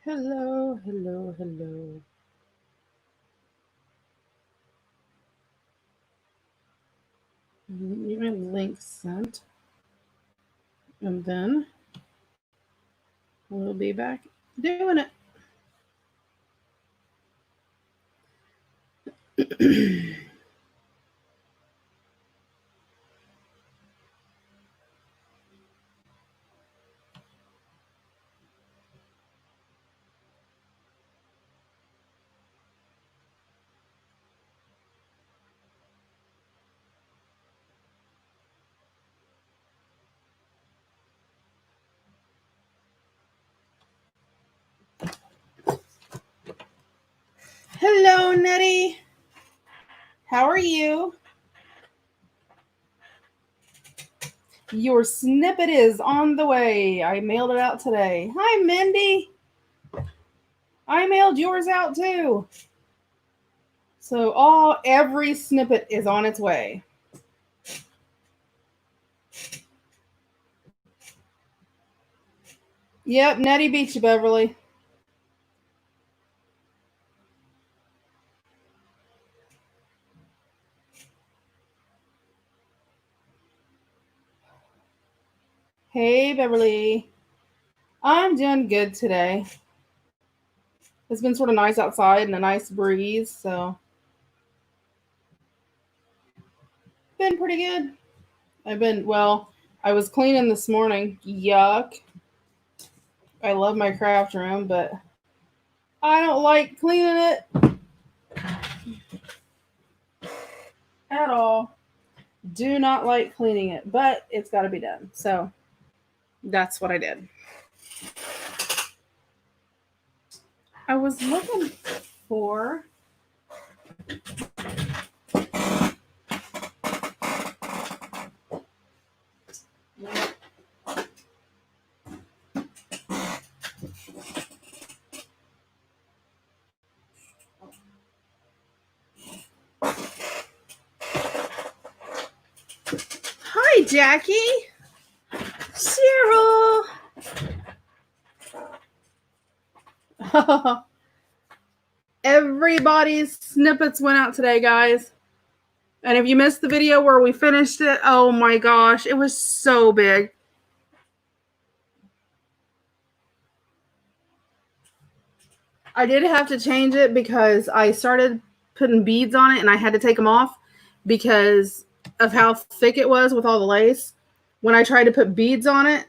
Hello, hello, hello. Even link sent. And then we'll be back doing it. Hello, Nettie. How are you? Your snippet is on the way. I mailed it out today. Hi, Mindy. I mailed yours out too. So every snippet is on its way. Yep, Nettie beat you, Beverly. Hey, Beverly. I'm doing good today. It's been sort of nice outside and a nice breeze, so been pretty good. I was cleaning this morning. Yuck. I love my craft room, but I don't like cleaning it at all. Do not like cleaning it, but it's got to be done. So that's what I did. I was looking for Hi, Jackie. Cheryl. Everybody's snippets went out today, guys. And if you missed the video where we finished it, oh my gosh, it was so big. I did have to change it because I started putting beads on it and I had to take them off because of how thick it was with all the lace. When I tried to put beads on it,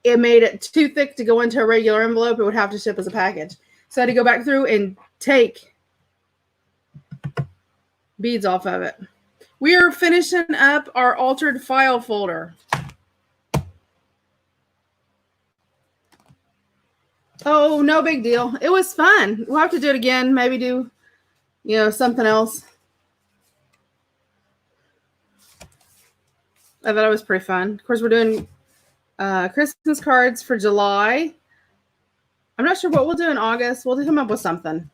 it made it too thick to go into a regular envelope. It would have to ship as a package. So I had to go back through and take beads off of it. We are finishing up our altered file folder. Oh, no big deal. It was fun. We'll have to do it again. Maybe do, something else. I thought it was pretty fun. Of course, we're doing Christmas cards for July. I'm not sure what we'll do in August. We'll come up with something.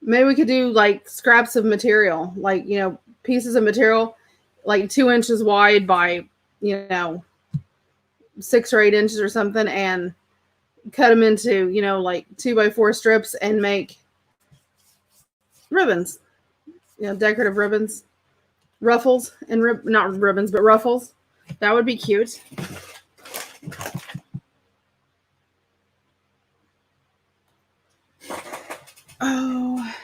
Maybe we could do like scraps of material, like, pieces of material, like 2 inches wide by, 6 or 8 inches or something, and cut them into, like 2x4 strips and make ribbons, decorative ribbons, ruffles, and not ribbons, but ruffles. That would be cute. Oh,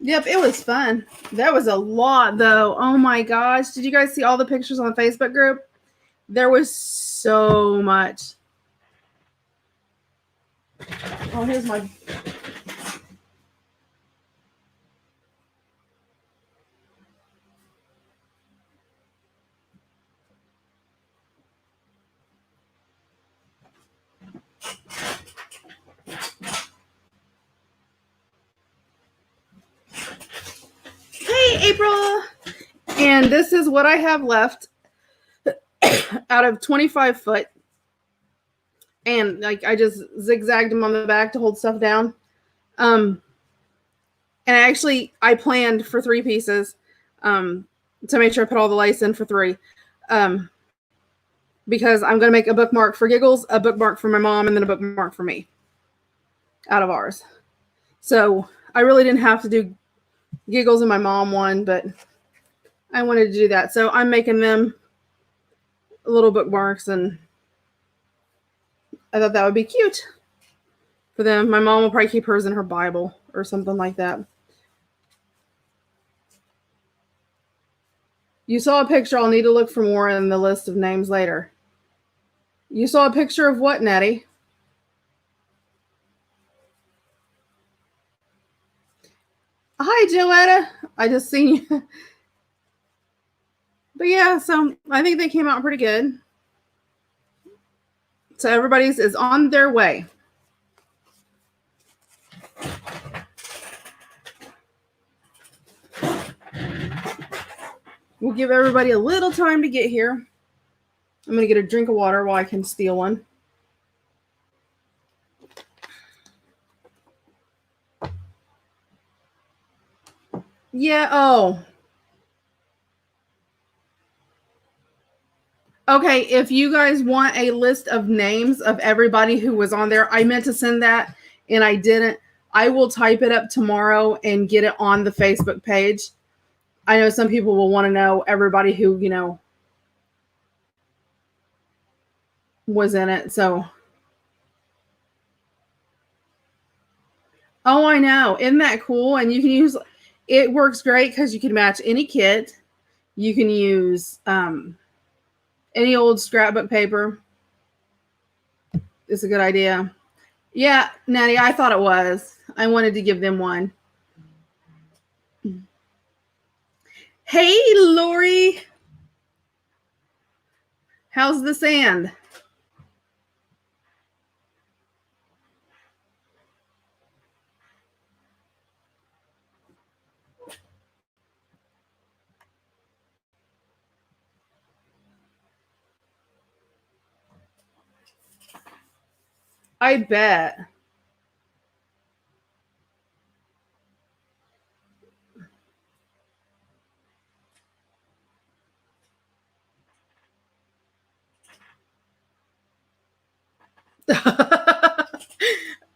yep, it was fun. That was a lot, though. Oh my gosh. Did you guys see all the pictures on the Facebook group? There was so much. Oh, here's my... Hey, April! And this is what I have left out of 25 foot. And like I just zigzagged them on the back to hold stuff down. And I planned for 3 pieces to make sure I put all the lace in for 3. because I'm going to make a bookmark for Giggles, a bookmark for my mom, and then a bookmark for me out of ours. So I really didn't have to do Giggles and my mom one, but I wanted to do that. So I'm making them little bookmarks, and I thought that would be cute for them. My mom will probably keep hers in her Bible or something like that. You saw a picture. I'll need to look for more in the list of names later. You saw a picture of what, Nettie? Hi, Joetta. I just seen you. But yeah, so I think they came out pretty good. So everybody's is on their way. We'll give everybody a little time to get here. I'm going to get a drink of water while I can steal one. Yeah, oh. Okay, if you guys want a list of names of everybody who was on there, I meant to send that and I didn't. I will type it up tomorrow and get it on the Facebook page. I know some people will want to know everybody who, you know, was in it. So, oh, I know. Isn't that cool? And you can use, it works great because you can match any kit. You can use any old scrapbook paper. It's a good idea. Yeah, Natty, I thought it was. I wanted to give them one. Hey, Lori. How's the sand? I bet.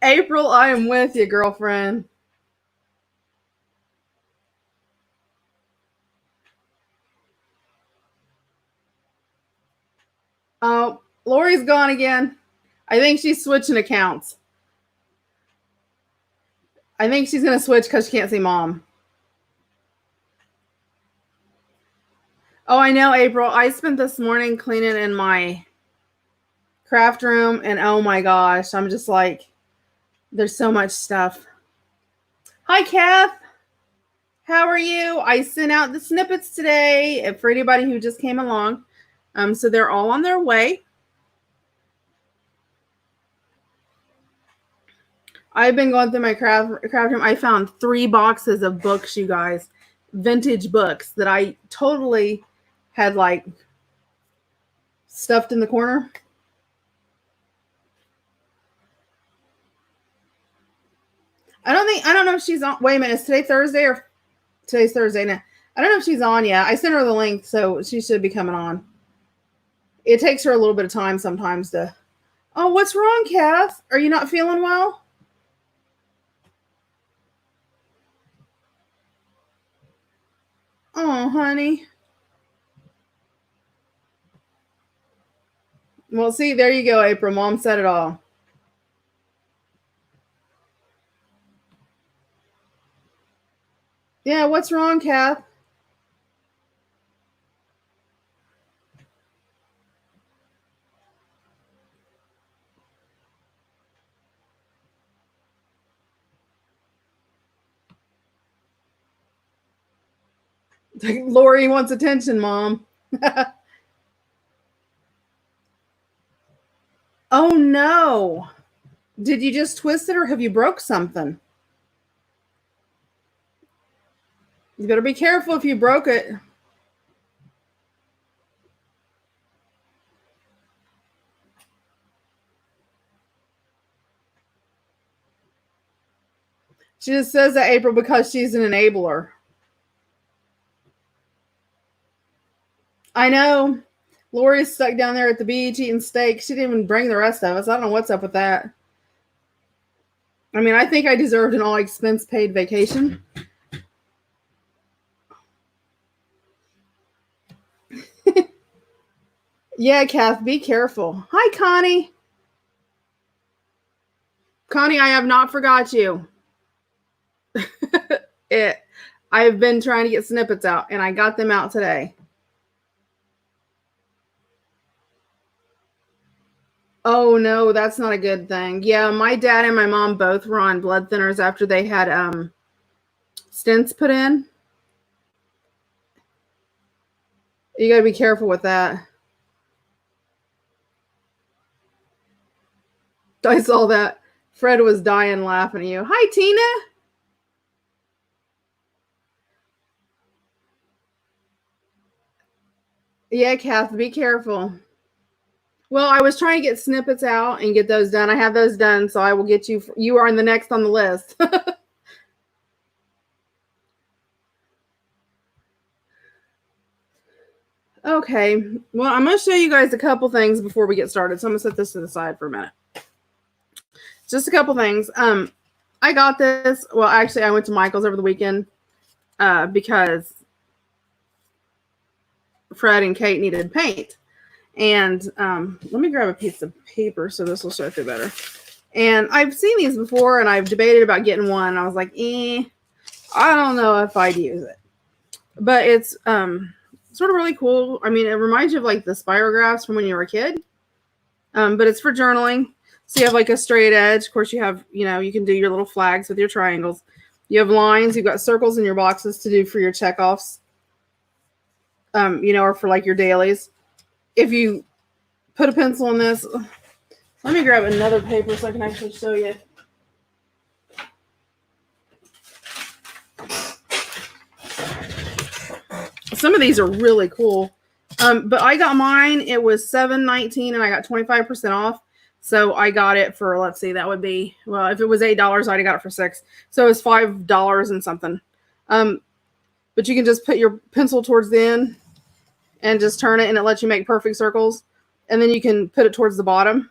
April, I am with you, girlfriend. Oh, Lori's gone again. I think she's switching accounts. I think she's going to switch because she can't see mom. Oh, I know, April. I spent this morning cleaning in my craft room, and oh my gosh, I'm just like, there's so much stuff. Hi, Kath. How are you? I sent out the snippets today for anybody who just came along. So they're all on their way. I've been going through my craft room. I found 3 boxes of books, you guys, vintage books that I totally had like stuffed in the corner. I don't know if she's on. Wait a minute, is today Thursday or today's Thursday? No, I don't know if she's on yet. I sent her the link, so she should be coming on. It takes her a little bit of time sometimes to. Oh, what's wrong, Kath? Are you not feeling well? Oh, honey. Well, see, there you go, April. Mom said it all. Yeah, what's wrong, Kath? Lori wants attention, Mom. Oh, no. Did you just twist it or have you broke something? You better be careful if you broke it. She just says that, April, because she's an enabler. I know. Lori's stuck down there at the beach eating steak. She didn't even bring the rest of us. I don't know what's up with that. I mean, I think I deserved an all expense paid vacation. Yeah, Kath, be careful. Hi, Connie. Connie, I have not forgot you. I've been trying to get snippets out, and I got them out today. Oh, no, that's not a good thing. Yeah, my dad and my mom both were on blood thinners after they had stents put in. You got to be careful with that. I saw that. Fred was dying laughing at you. Hi, Tina. Yeah, Kath, be careful. Well, I was trying to get snippets out and get those done. I have those done, so I will get you. You are the next on the list. Okay. Well, I'm going to show you guys a couple things before we get started. So I'm going to set this to the side for a minute. Just a couple things. I got this. Well, actually, I went to Michael's over the weekend because Fred and Kate needed paint. And let me grab a piece of paper so this will show through better. And I've seen these before, and I've debated about getting one. I was like, I don't know if I'd use it. But it's sort of really cool. I mean, it reminds you of like the spirographs from when you were a kid. But it's for journaling. So you have like a straight edge. Of course, you have, you can do your little flags with your triangles. You have lines. You've got circles in your boxes to do for your checkoffs. Or for like your dailies. If you put a pencil in this, let me grab another paper so I can actually show you. Some of these are really cool. But I got mine. It was $7.19 and I got 25% off. So I got it for, let's see, that would be, well, if it was $8, I'd have got it for $6. So it was $5 and something. But you can just put your pencil towards the end and just turn it, and it lets you make perfect circles. And then you can put it towards the bottom.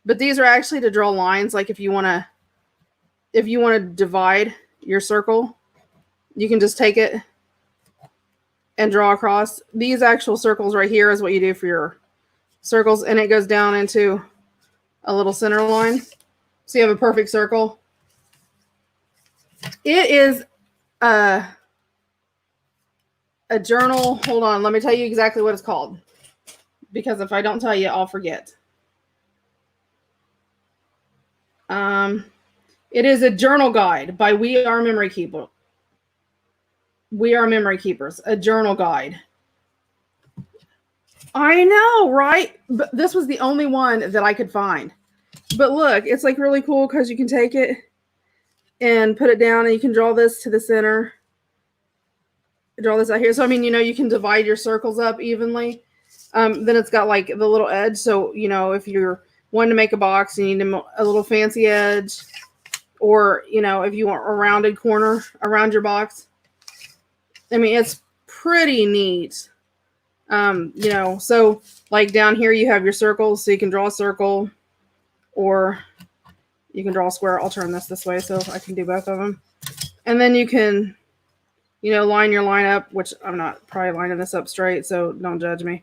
But these are actually to draw lines. Like if you want to divide your circle, you can just take it and draw across. These actual circles right here is what you do for your circles, and it goes down into a little center line. So you have a perfect circle. It is a journal. Hold on, let me tell you exactly what it's called, because if I don't tell you, I'll forget. It is a journal guide by We Are Memory Keeper. We Are Memory Keepers, a journal guide. I know, right? But this was the only one that I could find. But look, it's like really cool because you can take it and put it down, and you can draw this to the center. Draw this out here. So, I mean, you can divide your circles up evenly. Then it's got like the little edge. So, if you're wanting to make a box, you need a little fancy edge. Or, if you want a rounded corner around your box. I mean, it's pretty neat. So like down here you have your circles, so you can draw a circle or you can draw a square. I'll turn this way so I can do both of them. And then you can, line your line up, which I'm not probably lining this up straight, so don't judge me.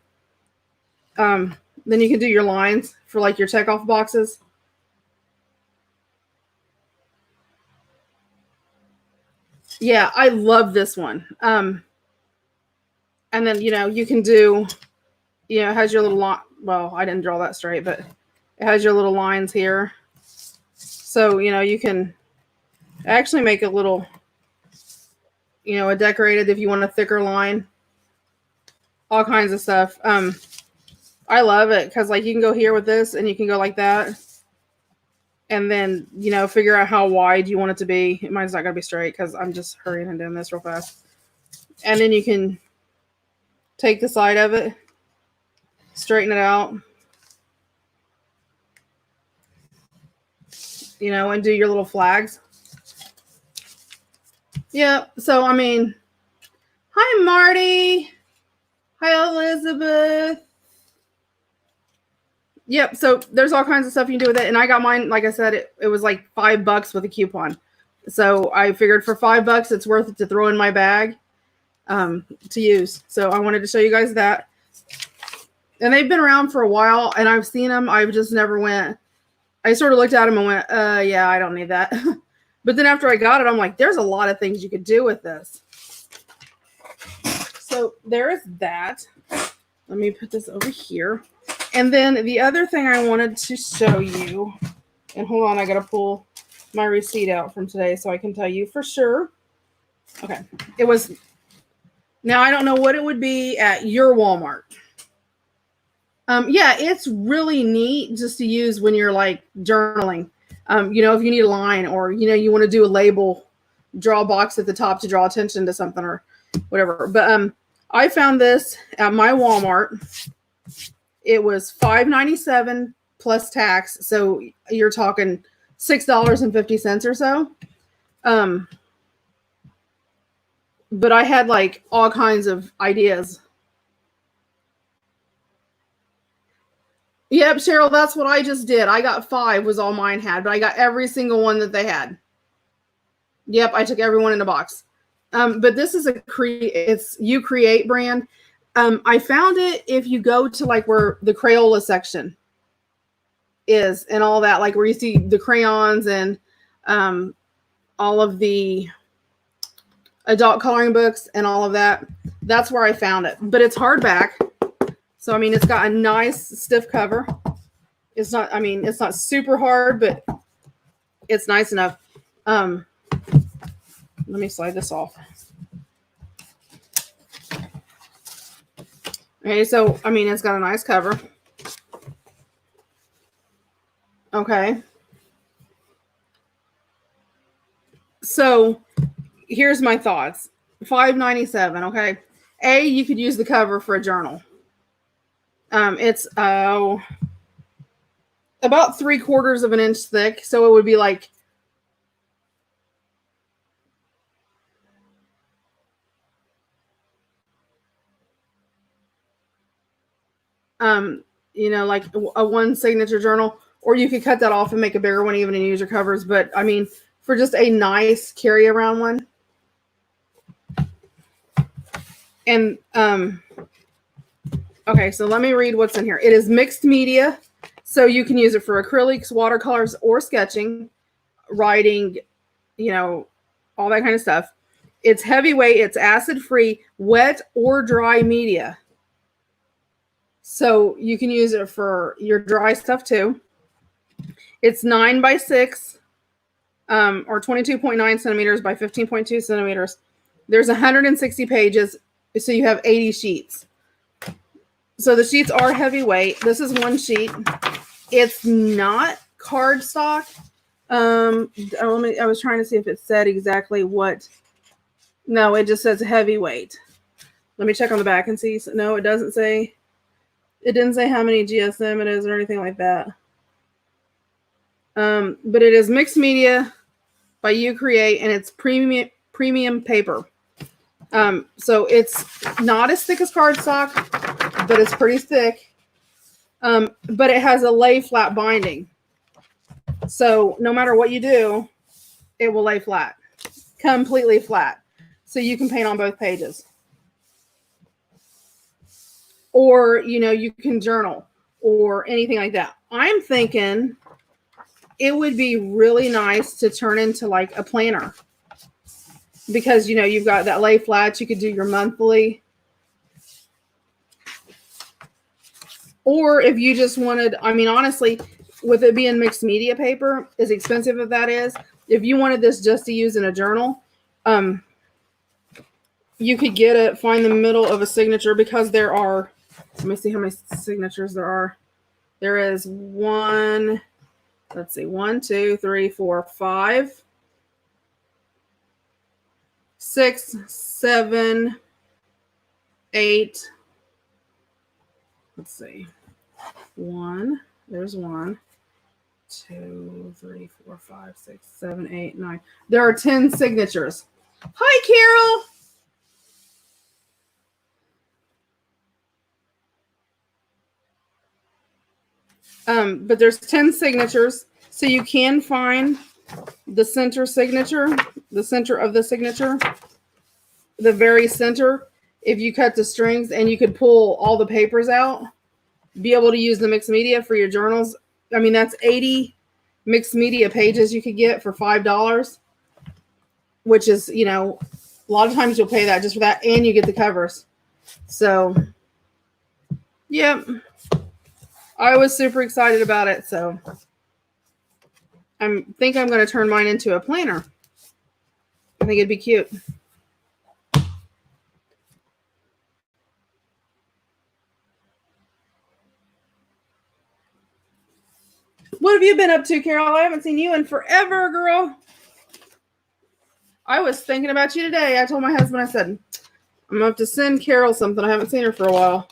Then you can do your lines for like your checkoff boxes. Yeah, I love this one. And then, you can do, it has your little line. Well, I didn't draw that straight, but it has your little lines here. So, you can actually make a little, a decorated if you want a thicker line. All kinds of stuff. I love it because, like, you can go here with this and you can go like that. And then, figure out how wide you want it to be. Mine's not going to be straight because I'm just hurrying and doing this real fast. And then you can take the side of it, straighten it out, and do your little flags. Yeah, so, hi, Marty. Hi, Elizabeth. Yep. So there's all kinds of stuff you can do with it. And I got mine, like I said, it was like $5 with a coupon. So I figured for $5, it's worth it to throw in my bag to use. So I wanted to show you guys that. And they've been around for a while, and I've seen them. I've just never went. I sort of looked at them and went, yeah, I don't need that. But then after I got it, I'm like, there's a lot of things you could do with this. So there is that. Let me put this over here. And then the other thing I wanted to show you, and hold on, I got to pull my receipt out from today so I can tell you for sure. Okay. It was, now I don't know what it would be at your Walmart. Yeah, it's really neat just to use when you're like journaling. You know, if you need a line, or, you know, you want to do a label, draw a box at the top to draw attention to something or whatever. But I found this at my Walmart. It was $5.97 plus tax. So you're talking $6.50 or so. But I had like all kinds of ideas. Yep, Cheryl, that's what I just did. I got 5 was all mine had, but I got every single one that they had. Yep, I took every one in a box. But this is it's You Create brand. I found it if you go to like where the Crayola section is and all that, like where you see the crayons and all of the adult coloring books and all of that. That's where I found it. But it's hardback. So, I mean, it's got a nice stiff cover. It's not, I mean, it's not super hard, but it's nice enough. Let me slide this off. Okay, so, I mean, it's got a nice cover. Okay. So, here's my thoughts. $5.97, okay? A, you could use the cover for a journal. It's about 3/4 of an inch thick, so it would be like you know, like a one signature journal, or you could cut that off and make a bigger one even and use your covers. But I mean, for just a nice carry around one. And okay, so let me read what's in here. It is mixed media, so you can use it for acrylics, watercolors, or sketching, writing, you know, all that kind of stuff. It's heavyweight, it's acid-free, wet or dry media. So you can use it for your dry stuff too. It's 9 by 6 or 22.9 centimeters by 15.2 centimeters. There's 160 pages, so you have 80 sheets. So the sheets are heavyweight. This is one sheet. It's not cardstock. I was trying to see if it said exactly what. No, it just says heavyweight. Let me check on the back and see. No, it doesn't say. It didn't say how many GSM it is or anything like that. But it is mixed media by You Create, and it's premium paper. So it's not as thick as cardstock, but it's pretty thick. But it has a lay flat binding. So no matter what you do, it will lay flat, completely flat. So you can paint on both pages. Or, you know, you can journal or anything like that. I'm thinking it would be really nice to turn into like a planner. Because, you know, you've got that lay flat. You could do your monthly. Or if you just wanted, I mean, honestly, with it being mixed media paper, as expensive as that is, if you wanted this just to use in a journal, you could get it, find the middle of a signature, because there are, let me see how many signatures there are. There is 1, 2, 3, 4, 5, 6, 7, 8. Let's see. 1. There's 1, 2, 3, 4, 5, 6, 7, 8, 9. There are 10 signatures. Hi, Carol. But there's 10 signatures, so you can find the center signature, the center of the signature, the very center, if you cut the strings, and you could pull all the papers out, be able to use the mixed media for your journals. I mean, that's 80 mixed media pages you could get for $5, which is, you know, a lot of times you'll pay that just for that, and you get the covers. So, yep. I was super excited about it, so I think I'm going to turn mine into a planner. I think it'd be cute. What have you been up to, Carol? I haven't seen you in forever, girl. I was thinking about you today. I told my husband, I said, I'm going to have to send Carol something. I haven't seen her for a while.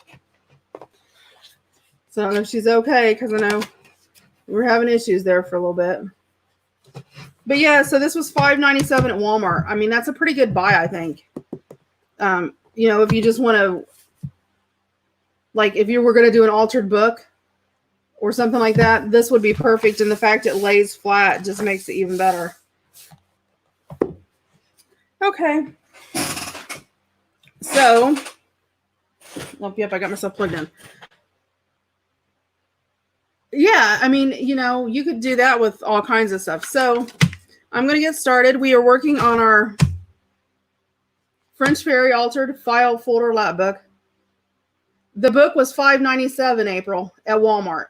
So I don't know if she's okay, because I know we're having issues there for a little bit. But yeah, so this was $5.97 at Walmart. I mean, that's a pretty good buy, I think. You know, if you just want to, like, if you were going to do an altered book or something like that, this would be perfect. And the fact it lays flat just makes it even better. Okay. So, oh, yep, I got myself plugged in. Yeah, I mean, you know, you could do that with all kinds of stuff. So I'm going to get started. We are working on our French Fairy Altered File Folder Lapbook. The book was $5.97, April, at Walmart.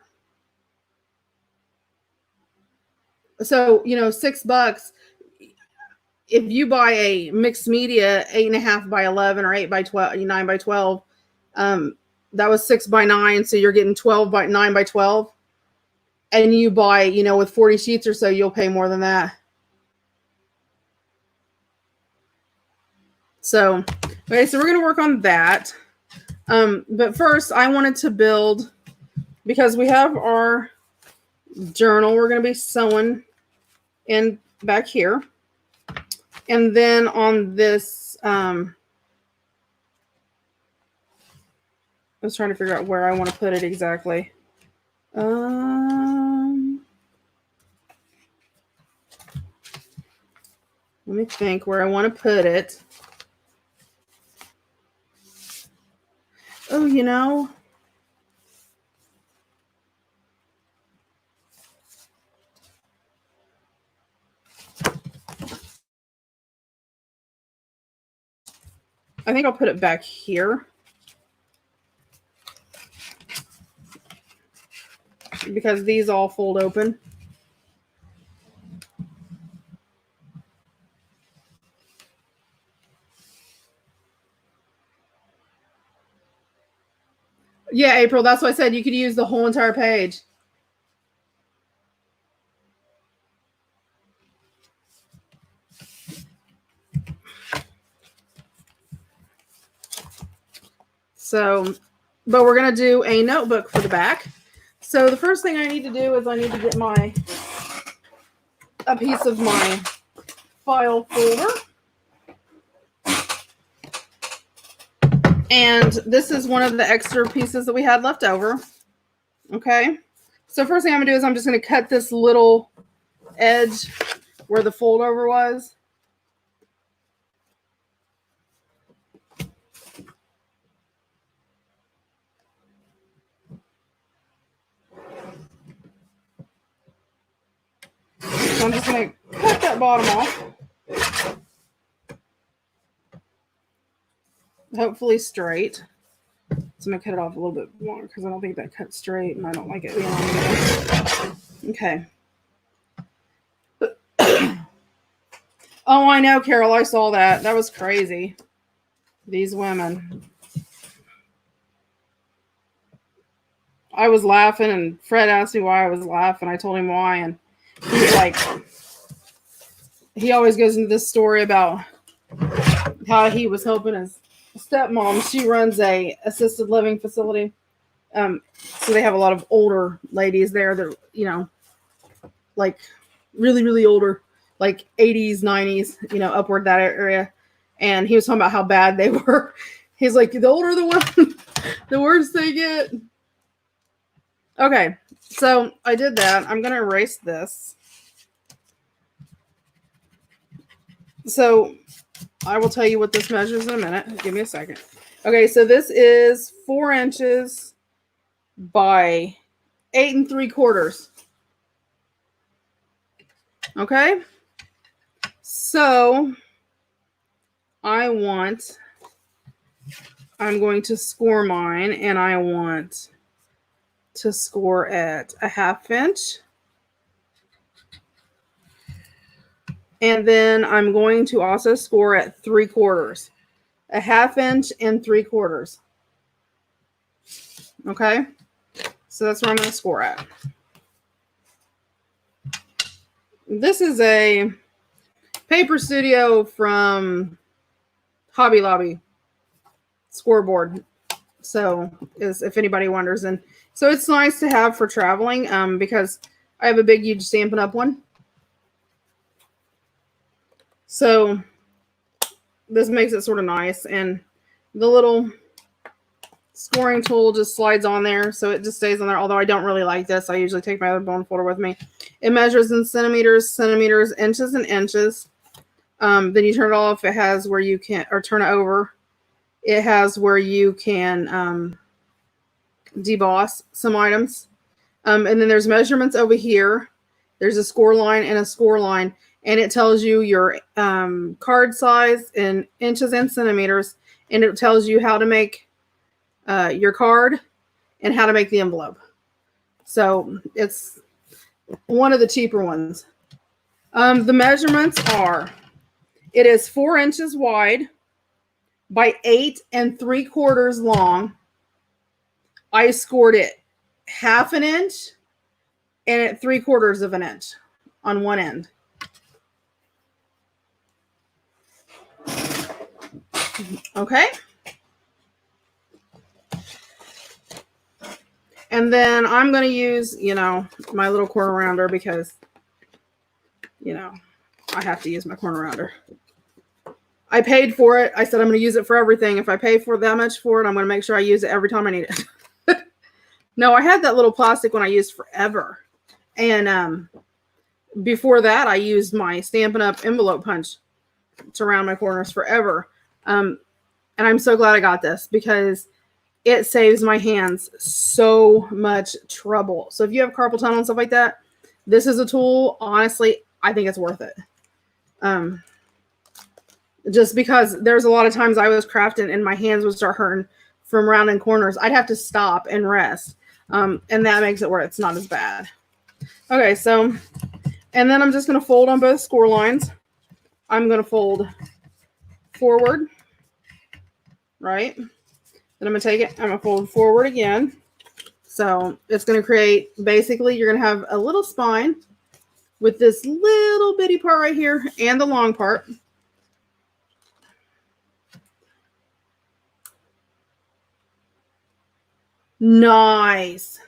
So, you know, $6. If you buy a mixed media 8.5 by 11 or 8 by 12, 9 by 12, that was 6 by 9. So you're getting 12 by 9 by 12. And you buy, you know, with 40 sheets or so, you'll pay more than that. So, okay, so we're going to work on that. But first, I wanted to build, because we have our journal, we're going to be sewing in back here. And then on this, I was trying to figure out where I want to put it exactly. Let me think where I want to put it. Oh, you know. I think I'll put it back here. Because these all fold open. Yeah, April, that's what I said. You could use the whole entire page. So, but we're going to do a notebook for the back. So the first thing I need to do is I need to get a piece of my file folder. And this is one of the extra pieces that we had left over. Okay. So first thing I'm going to do is I'm just going to cut this little edge where the fold over was. So I'm just going to cut that bottom off. Hopefully straight. So I'm going to cut it off a little bit more because I don't think that cut straight and I don't like it being on there. Okay. Oh, I know, Carol. I saw that. That was crazy. These women. I was laughing and Fred asked me why I was laughing. I told him why. And he's like, he always goes into this story about how he was helping his stepmom. She runs a assisted living facility. So they have a lot of older ladies there that, you know, like really, really older, like 80s, 90s, you know, upward that area. And he was talking about how bad they were. He's like, the older the women, the worse they get. Okay. So I did that. I'm going to erase this. So I will tell you what this measures in a minute. Give me a second. Okay, so this is 4 inches by 8 3/4. Okay, so I'm going to score mine, and I want to score at a 1/2 inch. And then I'm going to also score at 3/4, a 1/2 inch and 3/4. Okay, so that's where I'm going to score at. This is a Paper Studio from Hobby Lobby scoreboard. So if anybody wonders, and so it's nice to have for traveling because I have a big, huge Stampin' Up! One. So this makes it sort of nice, and the little scoring tool just slides on there, so it just stays on there. Although I don't really like this, I usually take my other bone folder with me. It measures in centimeters, inches, and inches. Then you turn it off. It has where you can, or turn it over. It has where you can deboss some items. And then there's measurements over here. There's a score line and a score line. And it tells you your card size in inches and centimeters. And it tells you how to make your card and how to make the envelope. So it's one of the cheaper ones. The measurements are, it is 4 inches wide by 8 3/4 long. I scored it 1/2 inch and at 3/4 inch on one end. Okay. And then I'm going to use, my little corner rounder because, I have to use my corner rounder. I paid for it. I said I'm going to use it for everything. If I pay for that much for it, I'm going to make sure I use it every time I need it. No, I had that little plastic one I used forever. And before that, I used my Stampin' Up! Envelope punch to round my corners forever. And I'm so glad I got this because it saves my hands so much trouble. So if you have carpal tunnel and stuff like that, this is a tool. Honestly, I think it's worth it. Just because there's a lot of times I was crafting and my hands would start hurting from rounding corners. I'd have to stop and rest. And that makes it where it's not as bad. Okay, so, and then I'm just going to fold on both score lines. I'm going to fold forward, right? Then I'm going to take it, I'm going to fold forward again. So it's going to create, basically, you're going to have a little spine with this little bitty part right here and the long part. Nice.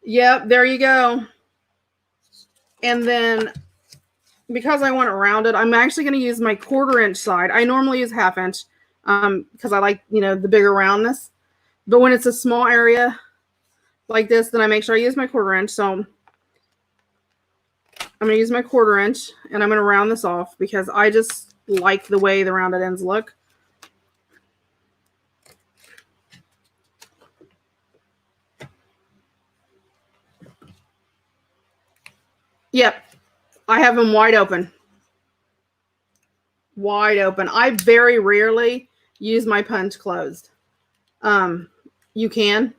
Yep, there you go. And then because I want it rounded, I'm actually going to use my 1/4 inch side. I normally use 1/2 inch because I like, the bigger roundness. But when it's a small area like this, then I make sure I use my 1/4 inch. So I'm going to use my 1/4 inch and I'm going to round this off because I just like the way the rounded ends look. Yep, I have them wide open. Wide open. I very rarely use my punch closed. You can.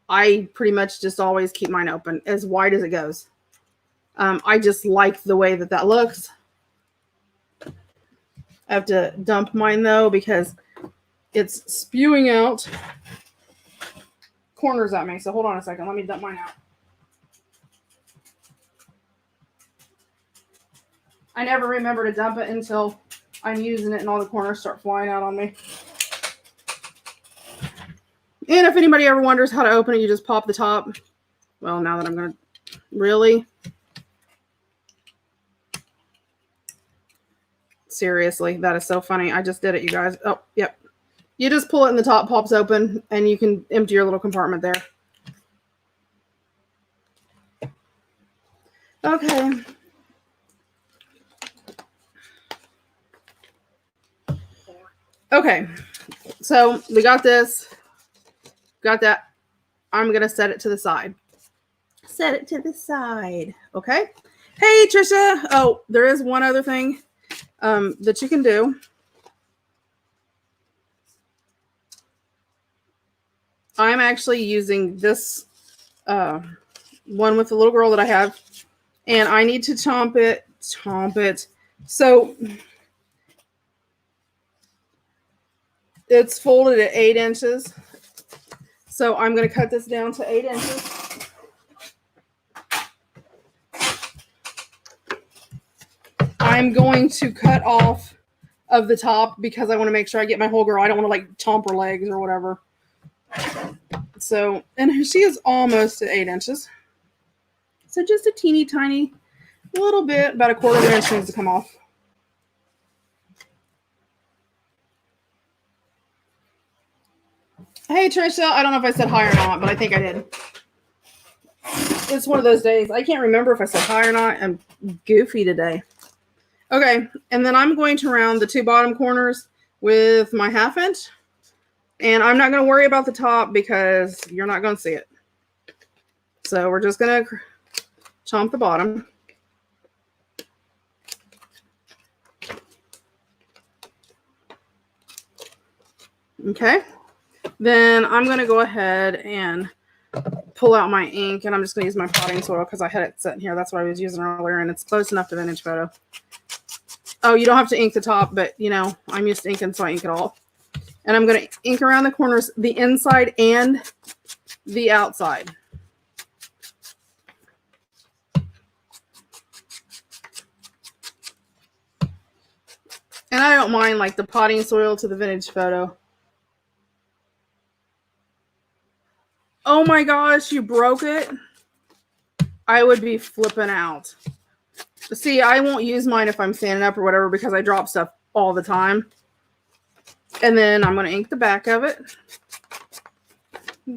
I pretty much just always keep mine open as wide as it goes. I just like the way that looks. I have to dump mine though because it's spewing out corners at me. So hold on a second. Let me dump mine out. I never remember to dump it until I'm using it and all the corners start flying out on me. And if anybody ever wonders how to open it, you just pop the top. Well, now that I'm going to really. Seriously, that is so funny. I just did it, you guys. Oh, yep. You just pull it and the top pops open and you can empty your little compartment there. Okay. Okay. So we got this. Got that. I'm going to set it to the side. Set it to the side. Okay. Hey, Trisha. Oh, there is one other thing that you can do. I'm actually using this one with the little girl that I have, and I need to chomp it. So it's folded at 8 inches. So I'm going to cut this down to 8 inches. I'm going to cut off of the top because I want to make sure I get my whole girl. I don't want to like chomp her legs or whatever. So, and she is almost at 8 inches. So just a teeny tiny little bit, about a quarter of an inch needs to come off. Hey, Trisha. I don't know if I said hi or not, but I think I did. It's one of those days. I can't remember if I said hi or not. I'm goofy today. Okay, and then I'm going to round the 2 bottom corners with my 1/2 inch. And I'm not going to worry about the top because you're not going to see it. So we're just going to chomp the bottom. Okay. Then I'm going to go ahead and pull out my ink, and I'm just going to use my potting soil because I had it sitting here. That's what I was using earlier, and it's close enough to vintage photo. Oh, you don't have to ink the top, but, you know, I'm used to inking, so I ink it all. And I'm going to ink around the corners, the inside and the outside. And I don't mind, like, the potting soil to the vintage photo. Oh my gosh, you broke it? I would be flipping out. See, I won't use mine if I'm standing up or whatever because I drop stuff all the time. And then I'm going to ink the back of it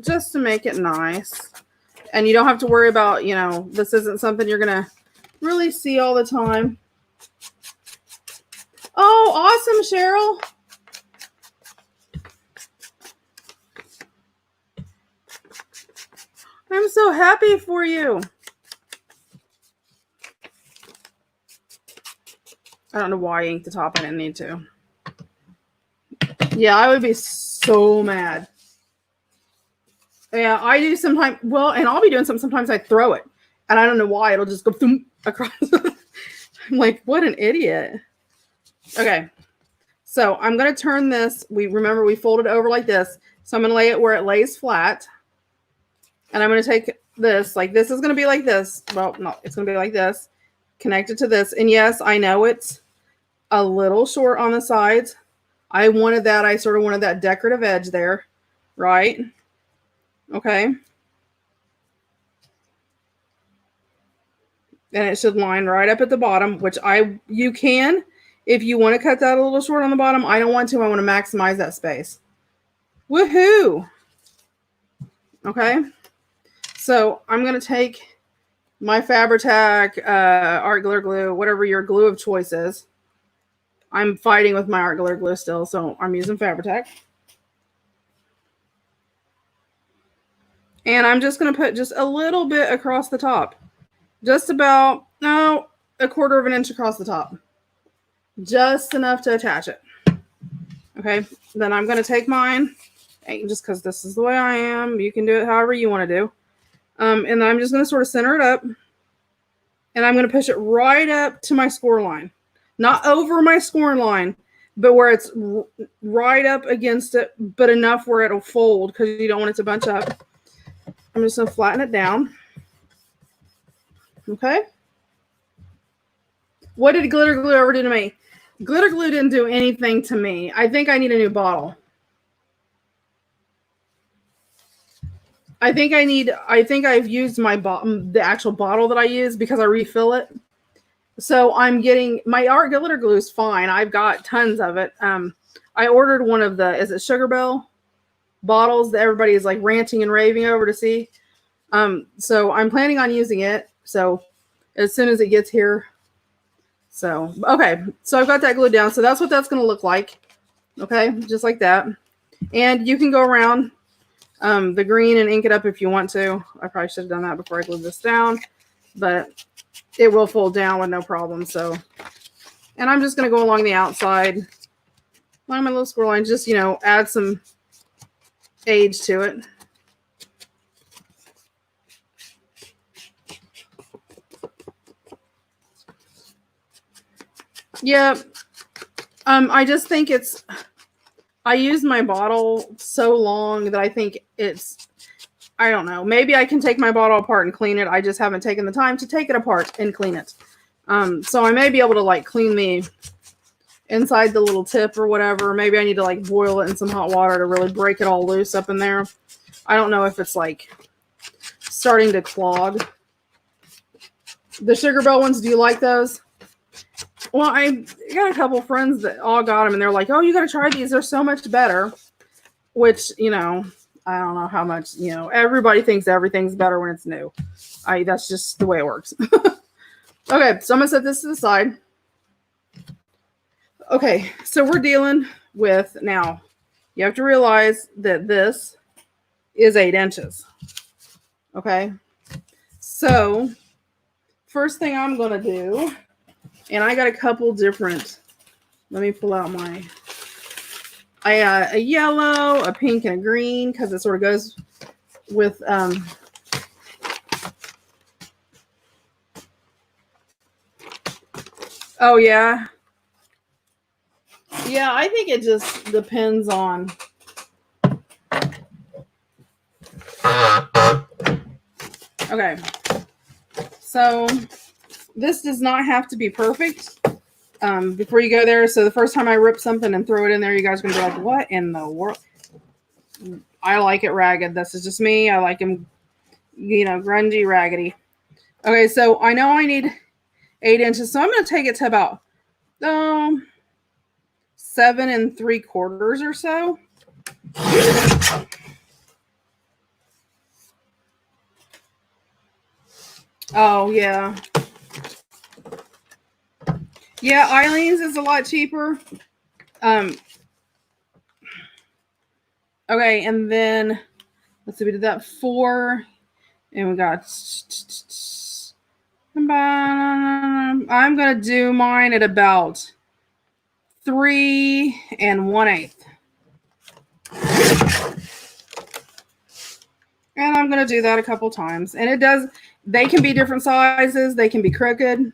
just to make it nice. And you don't have to worry about, you know, this isn't something you're going to really see all the time. Oh, awesome, Cheryl. I'm so happy for you. I don't know why I inked the top. I didn't need to. Yeah, I would be so mad. Yeah, I do sometimes. Well, and I'll be doing something. Sometimes I throw it. And I don't know why. It'll just go thump across. I'm like, what an idiot. Okay. So I'm going to turn this. Remember, we folded over like this. So I'm going to lay it where it lays flat. And I'm going to take this. Like, this is going to be like this. Well, no, it's going to be like this. Connect it to this. And yes, I know it's a little short on the sides. I wanted that. I sort of wanted that decorative edge there. Right? Okay. And it should line right up at the bottom, which you can, if you want to cut that a little short on the bottom. I don't want to. I want to maximize that space. Woohoo! Okay. So I'm going to take my Fabri-Tac, art glitter glue, whatever your glue of choice is. I'm fighting with my art glitter glue still, so I'm using Fabri-Tac. And I'm just going to put just a little bit across the top. Just about, no, a quarter of an inch across the top. Just enough to attach it. Okay, then I'm going to take mine, just because this is the way I am. You can do it however you want to do. And then I'm just going to sort of center it up. And I'm going to push it right up to my score line. Not over my score line, but where it's right up against it, but enough where it'll fold because you don't want it to bunch up. I'm just going to flatten it down. Okay. What did glitter glue ever do to me? Glitter glue didn't do anything to me. I think I need a new bottle. I think I've used the actual bottle that I use because I refill it. So I'm getting my art glitter glue is fine. I've got tons of it. I ordered one of the, is it Sugar Bell bottles that everybody is like ranting and raving over to see. So I'm planning on using it. So as soon as it gets here. So, okay. So I've got that glued down. So that's what that's going to look like. Okay. Just like that. And you can go around the green and ink it up if you want to. I probably should have done that before I glued this down, but it will fold down with no problem. So, and I'm just going to go along the outside, along my little square line, just, you know, add some age to it. Yeah. I just think I used my bottle so long that I think I don't know. Maybe I can take my bottle apart and clean it. I just haven't taken the time to take it apart and clean it. So I may be able to like clean the inside the little tip or whatever. Maybe I need to like boil it in some hot water to really break it all loose up in there. I don't know if it's like starting to clog. The Sugar Bell ones, do you like those? Well, I got a couple friends that all got them and they're like, oh, you got to try these. They're so much better. Which, you know, I don't know how much, you know, everybody thinks everything's better when it's new. That's just the way it works. Okay, so I'm going to set this to the side. Okay, so we're dealing with, now, you have to realize that this is 8 inches. Okay, so first thing I'm going to do, and I got a couple different, let me pull out I got a yellow, a pink, and a green, because it sort of goes with, oh yeah. Yeah, I think it just depends on. Okay. So this does not have to be perfect before you go there. So the first time I rip something and throw it in there, you guys are going to be like, what in the world? I like it ragged. This is just me. I like him, you know, grungy, raggedy. Okay, so I know I need 8 inches. So I'm going to take it to about 7 3/4 or so. Oh, yeah. Yeah, Eileen's is a lot cheaper. Okay, and then let's see, we did that 4, and we got. I'm gonna do mine at about 3 1/8. And I'm gonna do that a couple times, and it does. They can be different sizes. They can be crooked.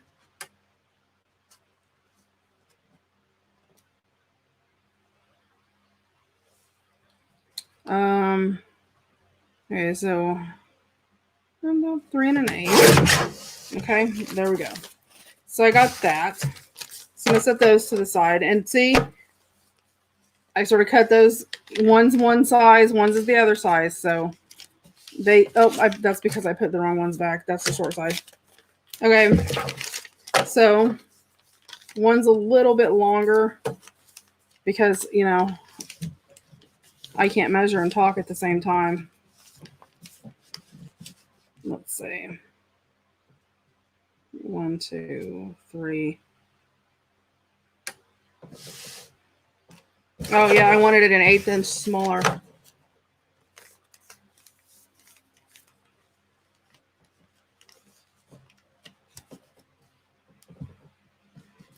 Okay, so about 3 1/8. Okay, there we go. So I got that. So I'm gonna set those to the side, and see, I sort of cut those. One's one size, one's is the other size. So that's because I put the wrong ones back. That's the short side. Okay, so one's a little bit longer because, you know, I can't measure and talk at the same time. Let's see. 1, 2, 3. Oh yeah, I wanted it an 1/8 inch smaller.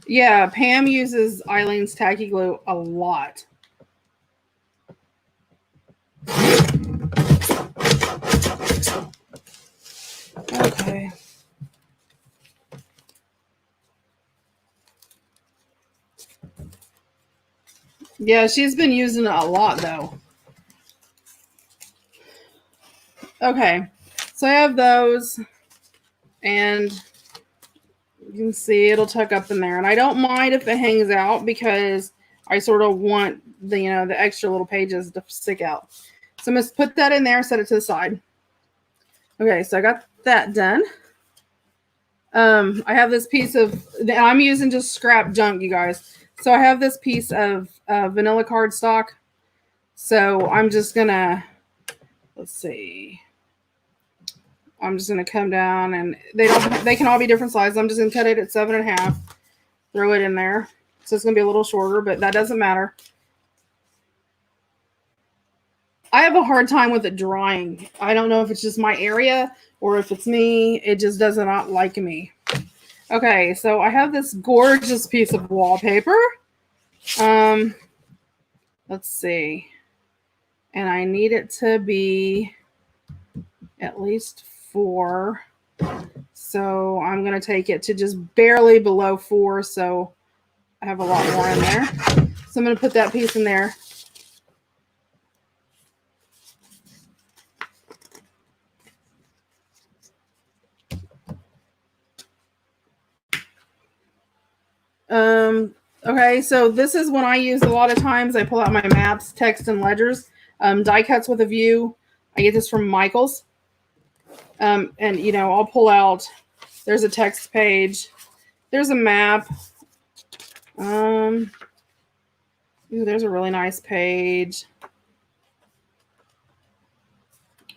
Yeah, Pam uses Eileen's tacky glue a lot. Okay. Yeah, she's been using it a lot though. Okay, so I have those, and you can see it'll tuck up in there. And I don't mind if it hangs out because I sort of want the, you know, the extra little pages to stick out. So I'm going to put that in there, set it to the side. Okay, so I got that done. I have this piece of, I'm using just scrap junk, you guys. So I have this piece of vanilla cardstock. So I'm just going to, let's see. I'm just going to come down, and they can all be different sizes. I'm just going to cut it at 7.5, throw it in there. So it's going to be a little shorter, but that doesn't matter. I have a hard time with it drying. I don't know if it's just my area or if it's me. It just does not like me. Okay, so I have this gorgeous piece of wallpaper. Let's see. And I need it to be at least 4. So I'm going to take it to just barely below 4. So I have a lot more in there. So I'm going to put that piece in there. Okay, so this is when I use a lot of times. I pull out my maps, text, and ledgers. Die cuts with a view. I get this from Michael's. And, you know, I'll pull out, there's a text page. There's a map. Ooh, there's a really nice page.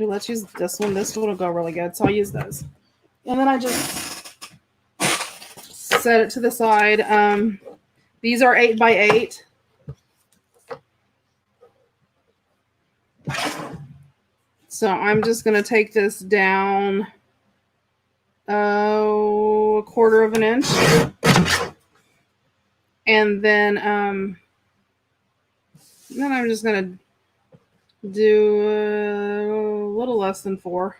Ooh, let's use this one. This one will go really good. So I'll use those. And then I just set it to the side. These are 8x8. So I'm just going to take this down a 1/4 of an inch. And then I'm just going to do a little less than 4.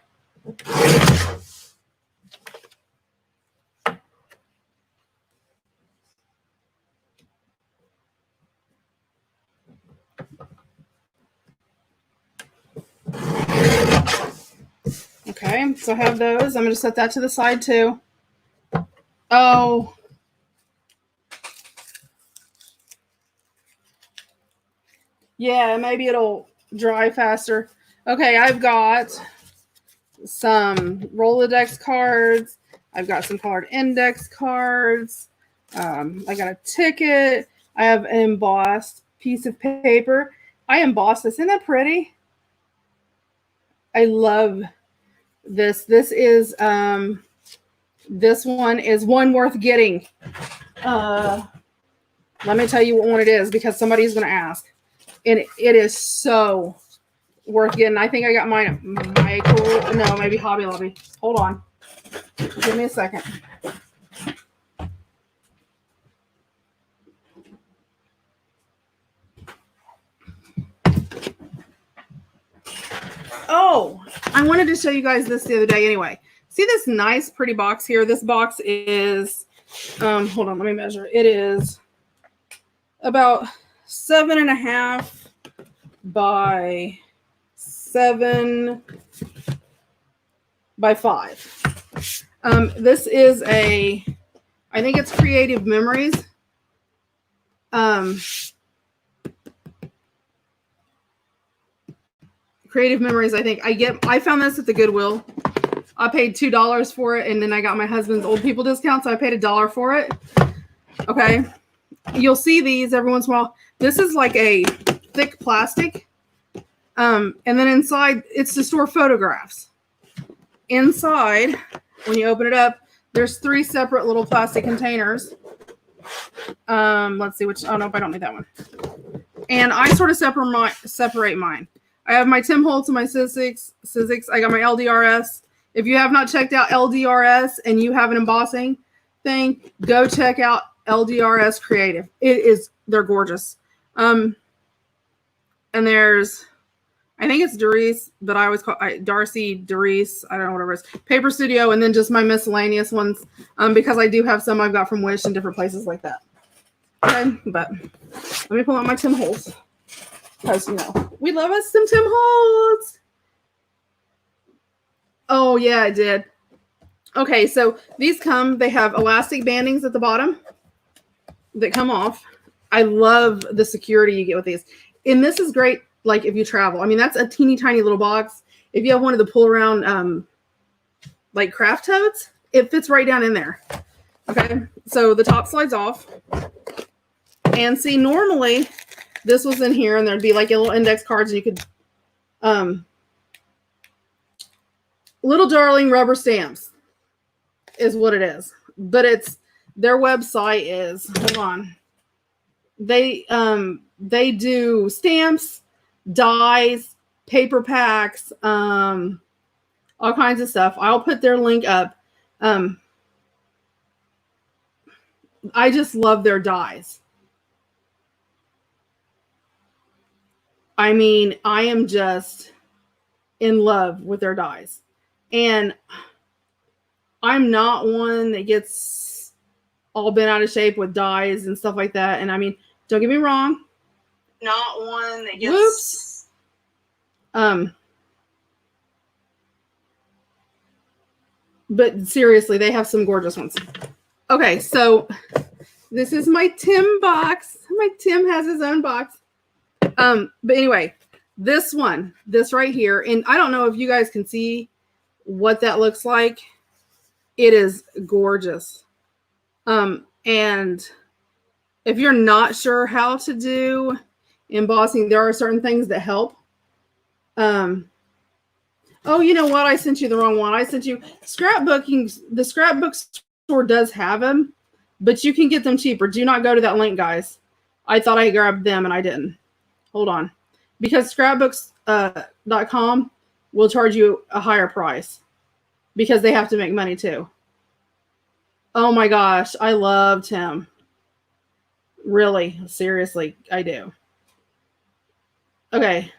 Okay, so I have those. I'm going to set that to the side too. Oh. Yeah, maybe it'll dry faster. Okay, I've got some Rolodex cards. I've got some colored index cards. I got a ticket. I have an embossed piece of paper. I embossed this. Isn't that pretty? I love this. This is this one is one worth getting. Let me tell you what one it is, because somebody's going to ask. And it is so worth getting. I think I got mine at Michael. No, maybe Hobby Lobby. Hold on. Give me a second. Oh, I wanted to show you guys this the other day anyway. See this nice, pretty box here? This box is, hold on, let me measure. It is about 7.5 by 7 by 5. This is I think it's Creative Memories. Creative Memories, I think. I found this at the Goodwill. I paid $2 for it, and then I got my husband's old people discount, so I paid $1 for it. Okay. You'll see these every once in a while. This is like a thick plastic. And then inside, it's to store photographs. Inside, when you open it up, there's 3 separate little plastic containers. Let's see which. Oh, nope, I don't need that one. And I sort of separate mine. I have my Tim Holtz and my Sizzix. I got my LDRS. If you have not checked out LDRS and you have an embossing thing, go check out LDRS Creative. They're gorgeous. And there's, I think it's Doris, but I always call Darcy, Doris, I don't know, whatever it is. Paper Studio, and then just my miscellaneous ones, because I do have some I've got from Wish and different places like that. Okay, but let me pull out my Tim Holtz. Because, you know, we love us some Tim Holtz. Oh, yeah, I did. Okay, so these they have elastic bandings at the bottom that come off. I love the security you get with these. And this is great, like, if you travel. I mean, that's a teeny tiny little box. If you have one of the pull around, like, craft totes, it fits right down in there. Okay, so the top slides off. And see, normally this was in here, and there'd be like little index cards, and you could Little Darling Rubber Stamps is what it is. But it's their website is, hold on. They do stamps, dies, paper packs, all kinds of stuff. I'll put their link up. I just love their dies. I mean, I am just in love with their dies. And I'm not one that gets all bent out of shape with dies and stuff like that. And I mean, don't get me wrong. Not one that gets... Whoops. But seriously, they have some gorgeous ones. Okay, so this is my Tim box. My Tim has his own box. But anyway, this one, this right here, and I don't know if you guys can see what that looks like. It is gorgeous. And if you're not sure how to do embossing, there are certain things that help. Oh, you know what? I sent you the wrong one. I sent you scrapbooking. The scrapbook store does have them, but you can get them cheaper. Do not go to that link, guys. I thought I grabbed them and I didn't. Hold on. Because scrapbooks.com will charge you a higher price because they have to make money too. Oh my gosh. I loved him. Really, seriously, I do. Okay.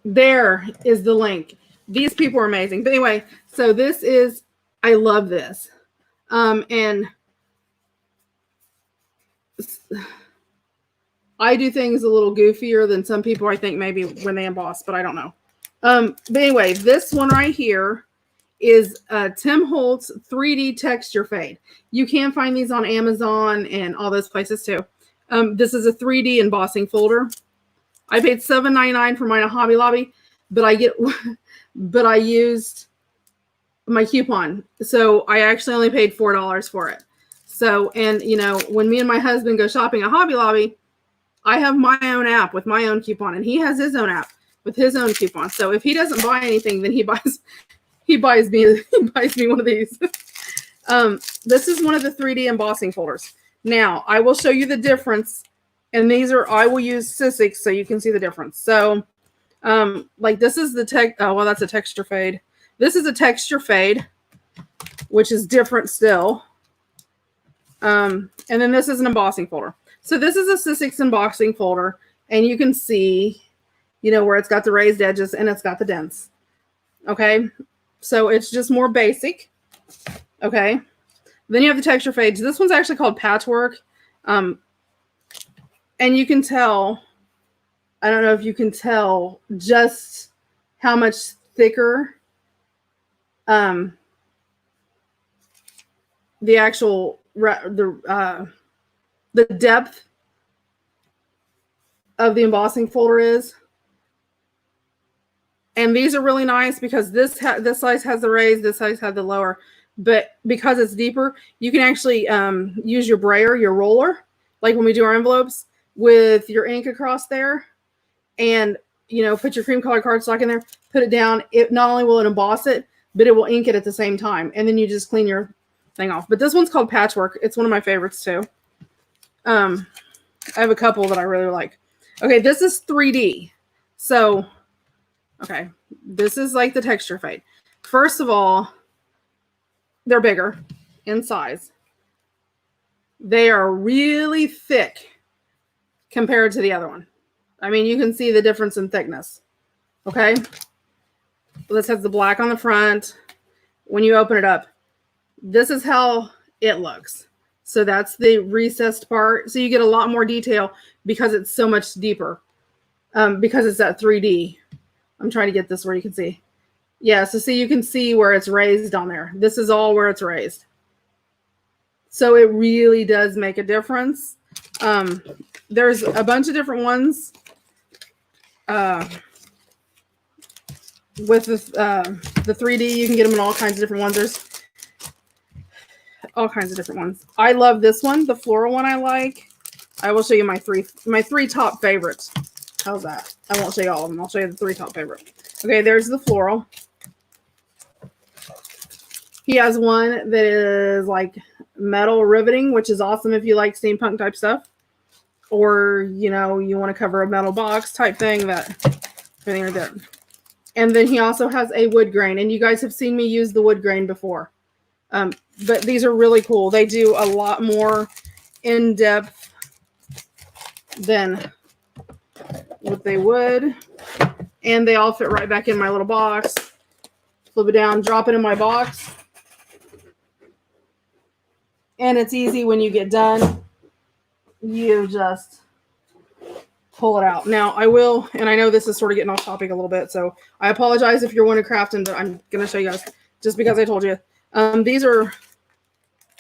There is the link. These people are amazing. But anyway, so this is, I love this. And I do things a little goofier than some people, I think, maybe when they emboss, but I don't know. But anyway, this one right here is Tim Holtz 3D texture fade. You can find these on Amazon and all those places too. This is a 3D embossing folder. I paid $7.99 for mine at Hobby Lobby, but I used my coupon. So I actually only paid $4 for it. So, and you know, when me and my husband go shopping at Hobby Lobby, I have my own app with my own coupon, and he has his own app with his own coupon. So if he doesn't buy anything, then he buys me one of these. This is one of the 3D embossing folders. Now I will show you the difference. And these are, I will use Sissics so you can see the difference. So, like this is the oh, well, that's a texture fade. This is a texture fade, which is different still. And then this is an embossing folder. So this is a Sissics embossing folder, and you can see, you know, where it's got the raised edges and it's got the dents. Okay. So it's just more basic. Okay. Then you have the texture fades. This one's actually called Patchwork. And you can tell, I don't know if you can tell just how much thicker the actual, the depth of the embossing folder is. And these are really nice because this size has the raised, this size has the lower. But because it's deeper, you can actually use your brayer, your roller, like when we do our envelopes, with your ink across there, and you know, put your cream colored cardstock in there, put it down. It not only will it emboss it, but it will ink it at the same time, and then you just clean your thing off. But this one's called Patchwork. It's one of my favorites too. I have a couple that I really like. Okay, this is 3D. So, okay, this is like the texture fade. First of all, they're bigger in size. They are really thick compared to the other one. I mean, you can see the difference in thickness. Okay. This has the black on the front. When you open it up, this is how it looks. So that's the recessed part. So you get a lot more detail because it's so much deeper. Because it's that 3D. I'm trying to get this where you can see. Yeah, so see, you can see where it's raised on there. This is all where it's raised. So it really does make a difference. There's a bunch of different ones with this, the 3D. You can get them in all kinds of different ones. There's all kinds of different ones. I love this one, the floral one I like. I will show you my three top favorites. How's that? I won't show you all of them. I'll show you the 3 top favorite. Okay, there's the floral. He has one that is like metal riveting, which is awesome if you like steampunk type stuff. Or, you know, you want to cover a metal box type thing, that everything right there. And then he also has a wood grain. And you guys have seen me use the wood grain before. But these are really cool. They do a lot more in-depth than what they would. And they all fit right back in my little box. Flip it down, drop it in my box. And it's easy when you get done. You just pull it out. Now, I will, and I know this is sort of getting off topic a little bit, so I apologize if you're one of crafting, but I'm going to show you guys just because I told you. These are,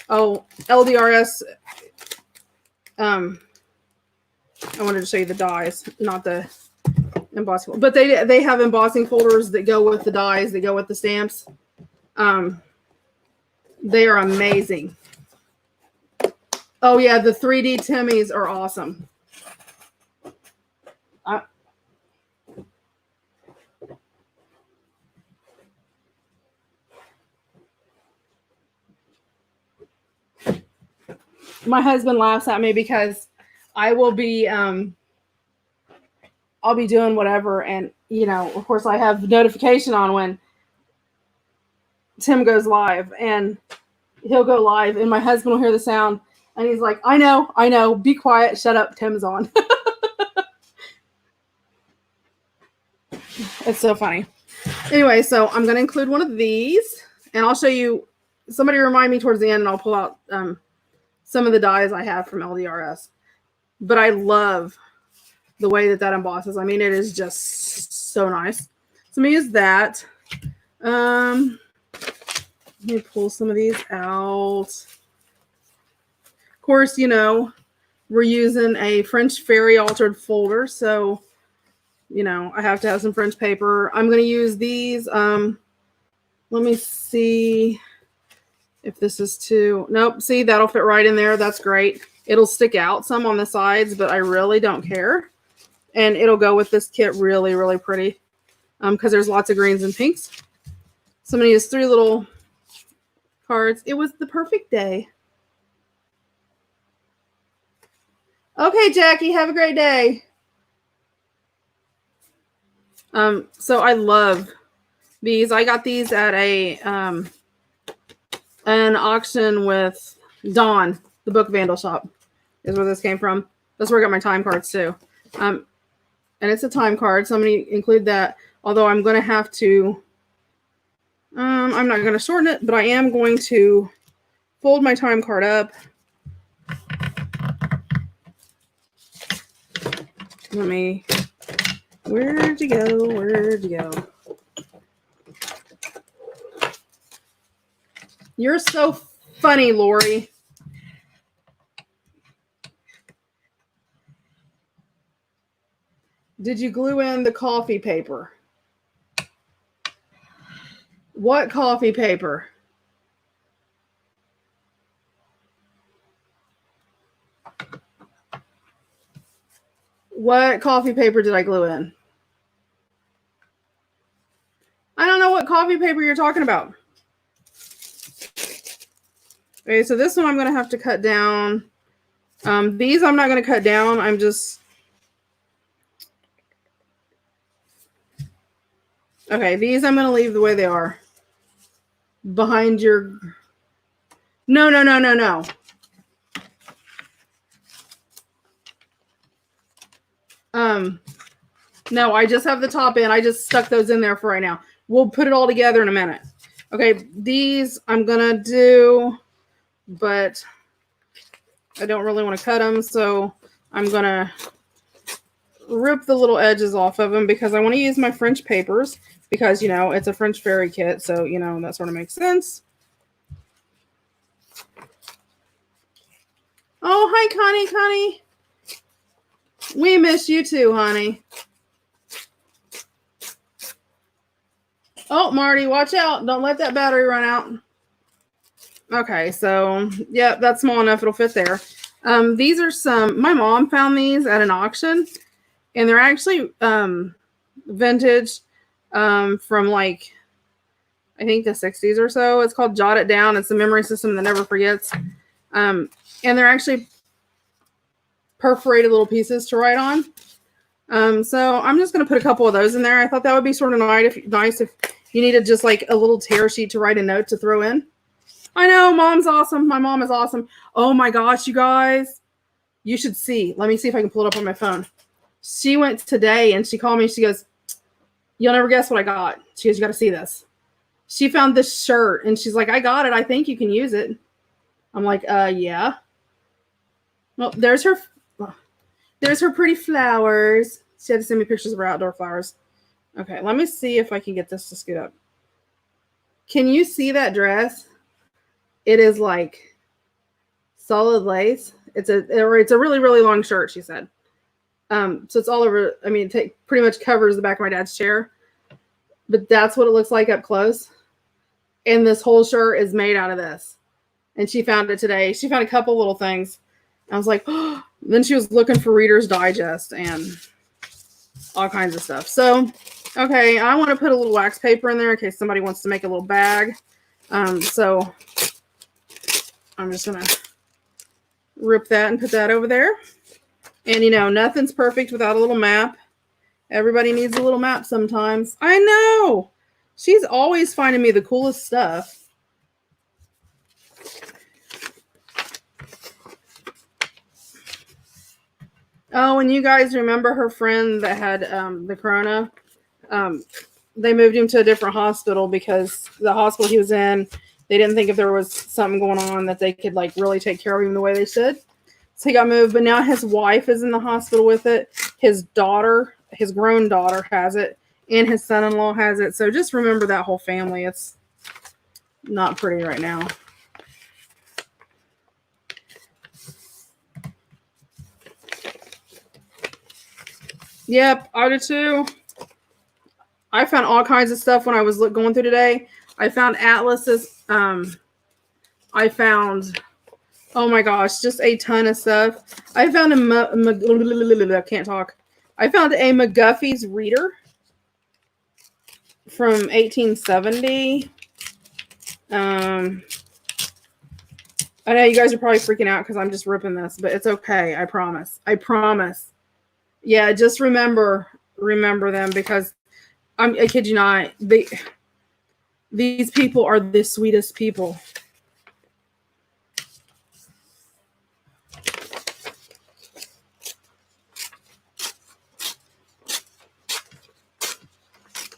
LDRS. I wanted to show you the dies, not the embossing. But they have embossing folders that go with the dies, that go with the stamps. They are amazing. Oh, yeah, the 3D Timmies are awesome. My husband laughs at me because I will be, I'll be doing whatever. And, you know, of course, I have notification on when Tim goes live. And he'll go live, and my husband will hear the sound. And he's like, I know, be quiet, shut up, Tim's on. It's so funny. Anyway, so I'm going to include one of these, and I'll show you, somebody remind me towards the end, and I'll pull out some of the dies I have from LDRS. But I love the way that embosses. I mean, it is just so nice. So I'm going to use that. Let me pull some of these out. Of course, you know, we're using a French Fairy altered folder, so, you know, I have to have some French paper. I'm going to use these. Let me see if this is too. Nope, see, that'll fit right in there. That's great. It'll stick out some on the sides, but I really don't care. And it'll go with this kit really, really pretty because there's lots of greens and pinks. So I'm going to use 3 little cards. It was the perfect day. Okay, Jackie, have a great day. So I love these. I got these at an auction with Dawn, the book vandal shop, is where this came from. That's where I got my time cards too. And it's a time card, so I'm going to include that. Although I'm going to have to, I'm not going to shorten it, but I am going to fold my time card up. Where'd you go? Where'd you go? You're so funny, Lori. Did you glue in the coffee paper? What coffee paper? What coffee paper did I glue in? I don't know what coffee paper you're talking about. Okay, so this one I'm going to have to cut down. These I'm not going to cut down. I'm just... Okay, these I'm going to leave the way they are. Behind your... No. No, I just have the top in. I just stuck those in there for right now. We'll put it all together in a minute. Okay, these I'm going to do, but I don't really want to cut them, so I'm going to rip the little edges off of them because I want to use my French papers because, you know, it's a French fairy kit, so, you know, that sort of makes sense. Oh, hi, Connie. We miss you too, honey. Oh, Marty, watch out. Don't let that battery run out. Okay, so, yeah, that's small enough. It'll fit there. These are some, my mom found these at an auction. And they're actually vintage from like, I think the 60s or so. It's called Jot It Down. It's a memory system that never forgets. And they're actually perforated little pieces to write on. So I'm just going to put a couple of those in there. I thought that would be sort of nice if you needed just like a little tear sheet to write a note to throw in. I know, Mom's awesome. My mom is awesome. Oh my gosh, you guys. You should see. Let me see if I can pull it up on my phone. She went today and she called me. She goes, "You'll never guess what I got." She goes, "You got to see this." She found this shirt and she's like, "I got it. I think you can use it." I'm like, yeah. Well, there's her pretty flowers. She had to send me pictures of her outdoor flowers. Okay, let me see if I can get this to scoot up. Can you see that dress? It is like solid lace. It's a really, really long shirt, she said. So it's all over. I mean, it pretty much covers the back of my dad's chair. But that's what it looks like up close. And this whole shirt is made out of this. And she found it today. She found a couple little things. I was like, oh. Then she was looking for Reader's Digest and all kinds of stuff. So, okay, I want to put a little wax paper in there in case somebody wants to make a little bag. So I'm just going to rip that and put that over there. And, you know, nothing's perfect without a little map. Everybody needs a little map sometimes. I know. She's always finding me the coolest stuff. Oh, and you guys remember her friend that had the corona? They moved him to a different hospital because the hospital he was in, they didn't think if there was something going on that they could like really take care of him the way they should. So he got moved, but now his wife is in the hospital with it. His daughter, his grown daughter has it, and his son-in-law has it. So just remember that whole family. It's not pretty right now. Yep, I do too. I found all kinds of stuff when I was going through today. I found atlases. I found, oh my gosh, just a ton of stuff. I found I can't talk. I found a McGuffey's reader from 1870. I know you guys are probably freaking out because I'm just ripping this, but it's okay. I promise. I promise. Yeah, just remember them because I kid you not. These people are the sweetest people.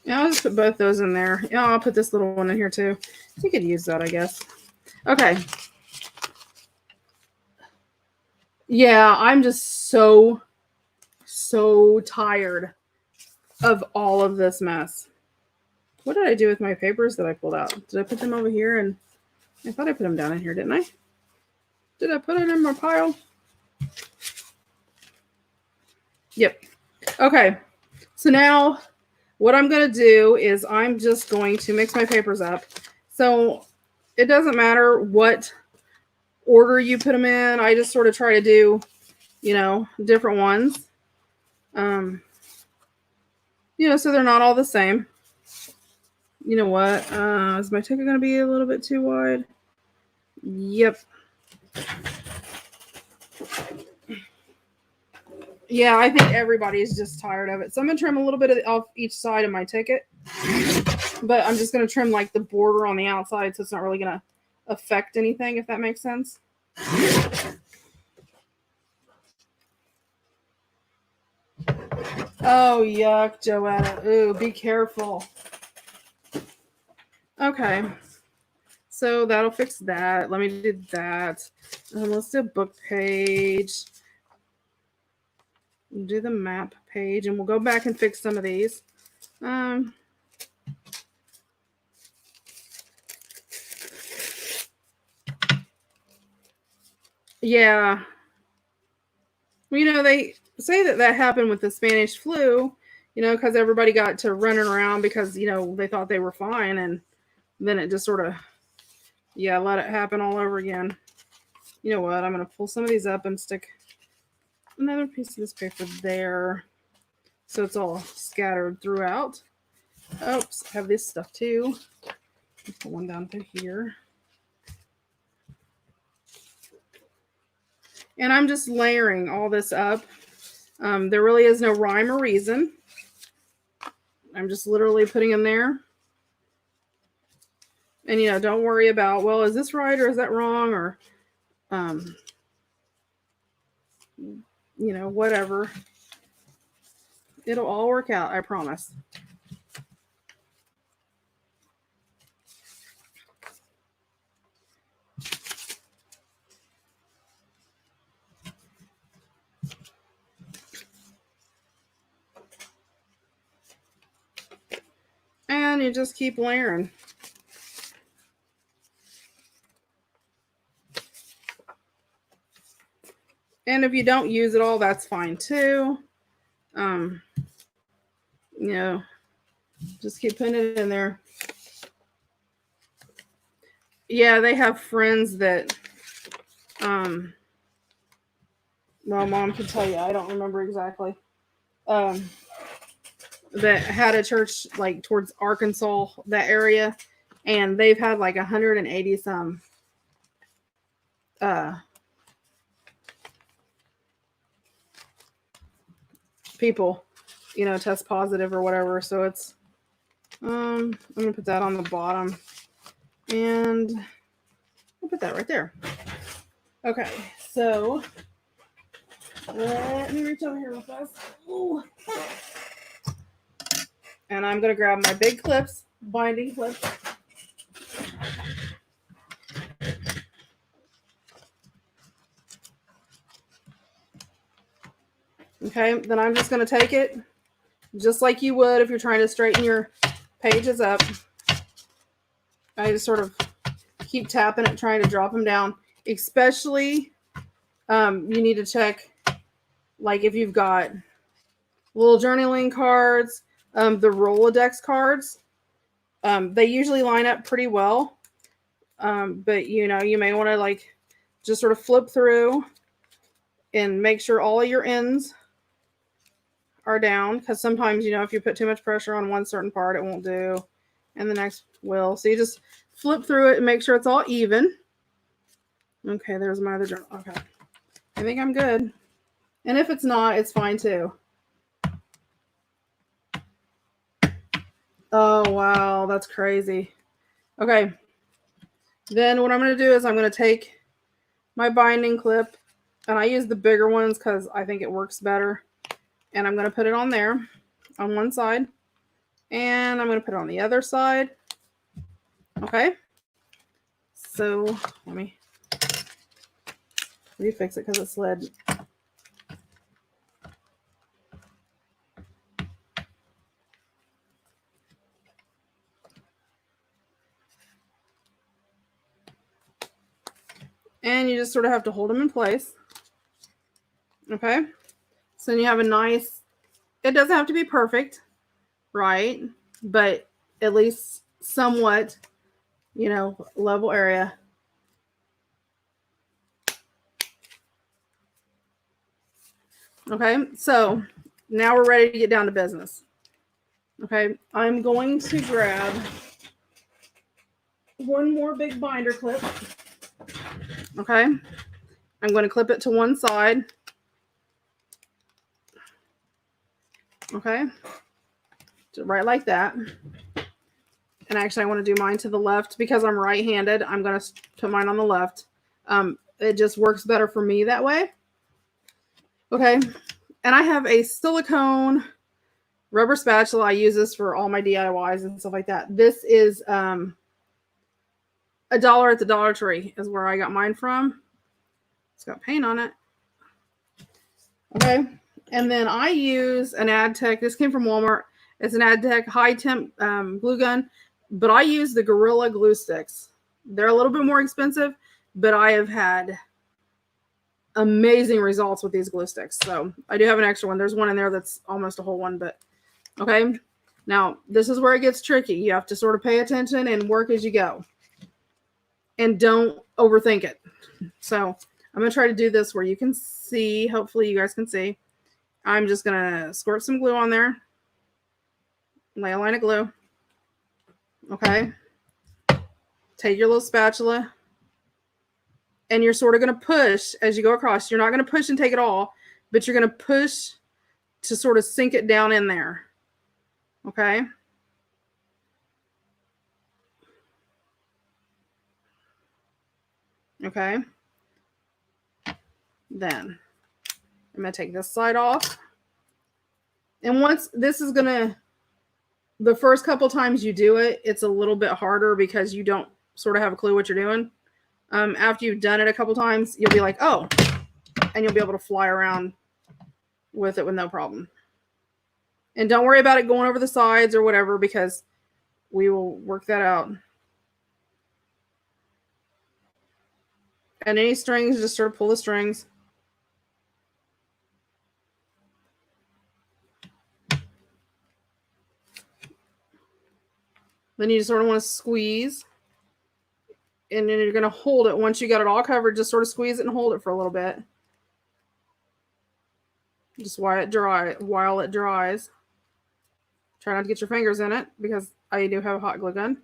Yeah, I'll just put both those in there. Yeah, I'll put this little one in here too. You could use that, I guess. Okay. Yeah, I'm just so tired of all of this mess. What did I do with my papers that I pulled out? Did I put them over here? And I thought I put them down in here, didn't I? Did I put it in my pile? Yep. Okay. So now what I'm going to do is I'm just going to mix my papers up. So it doesn't matter what order you put them in. I just sort of try to do, you know, different ones. You know, so they're not all the same. You know what? Is my ticket going to be a little bit too wide? Yep. Yeah, I think everybody's just tired of it. So I'm going to trim a little bit off each side of my ticket. But I'm just going to trim like the border on the outside so it's not really going to affect anything, if that makes sense. Oh, yuck, Joanna. Ooh, be careful. Okay. So that'll fix that. Let me do that. Let's do a book page. Do the map page, and we'll go back and fix some of these. Yeah. Well, you know, they say that happened with the Spanish flu, you know, because everybody got to running around because, you know, they thought they were fine. And then it just sort of, yeah, let it happen all over again. You know what? I'm going to pull some of these up and stick another piece of this paper there. so it's all scattered throughout. Oops, I have this stuff too. Put one down through here. And I'm just layering all this up. There really is no rhyme or reason. I'm just literally putting them there. And, you know, don't worry about, well, is this right or is that wrong? Or, you know, whatever. It'll all work out, I promise. And you just keep layering. And if you don't use it all, that's fine too. You know, just keep putting it in there. Yeah, they have friends that, well, Mom can tell you, I don't remember exactly, that had a church like towards Arkansas, that area, and they've had like 180 some people, you know, test positive or whatever. So it's, I'm gonna put that on the bottom, and I'll put that right there. Okay, so let me reach over here real fast. Ooh. And I'm gonna grab my big clips, binding clips. Okay, then I'm just going to take it just like you would if you're trying to straighten your pages up. I just sort of keep tapping it, trying to drop them down. Especially, you need to check, like if you've got little journaling cards, the Rolodex cards. They usually line up pretty well. But, you know, you may want to like just sort of flip through and make sure all of your ends are down, because sometimes, you know, if you put too much pressure on one certain part, it won't do, and the next will. So you just flip through it and make sure it's all even. Okay, there's my other journal. Okay, I think I'm good. And if it's not, it's fine too. Oh, wow, that's crazy. Okay, then what I'm going to do is I'm going to take my binding clip, and I use the bigger ones because I think it works better. And I'm going to put it on there on one side, and I'm going to put it on the other side. Okay. So let me refix it because it slid. And you just sort of have to hold them in place. Okay. So then you have a nice, it doesn't have to be perfect, right? But at least somewhat, you know, level area. Okay, so now we're ready to get down to business. Okay, I'm going to grab one more big binder clip. Okay, I'm going to clip it to one side. Okay, right like that. And actually I want to do mine to the left because I'm right-handed. I'm going to put mine on the left. It just works better for me that way. Okay, and I have a silicone rubber spatula. I use this for all my DIYs and stuff like that. This is $1 at the Dollar Tree is where I got mine from. It's got paint on it. Okay, and then I use an AdTech. This came from Walmart. It's an AdTech high temp glue gun, but I use the Gorilla glue sticks. They're a little bit more expensive, but I have had amazing results with these glue sticks. So I do have an extra one. There's one in there that's almost a whole one, but okay. Now this is where it gets tricky. You have to sort of pay attention and work as you go, and don't overthink it. So I'm going to try to do this where you can see, hopefully you guys can see. I'm just going to squirt some glue on there. Lay a line of glue. Okay. Take your little spatula. And you're sort of going to push as you go across. You're not going to push and take it all, but you're going to push to sort of sink it down in there. Okay. Okay. Then I'm going to take this side off. And once this is going to, the first couple times you do it, it's a little bit harder because you don't sort of have a clue what you're doing. After you've done it a couple times, you'll be like, oh, and you'll be able to fly around with it with no problem. And don't worry about it going over the sides or whatever, because we will work that out. And any strings, just sort of pull the strings. Then you just sort of want to squeeze. And then you're going to hold it. Once you got it all covered, just sort of squeeze it and hold it for a little bit. Just while it dries. Try not to get your fingers in it, because I do have a hot glue gun.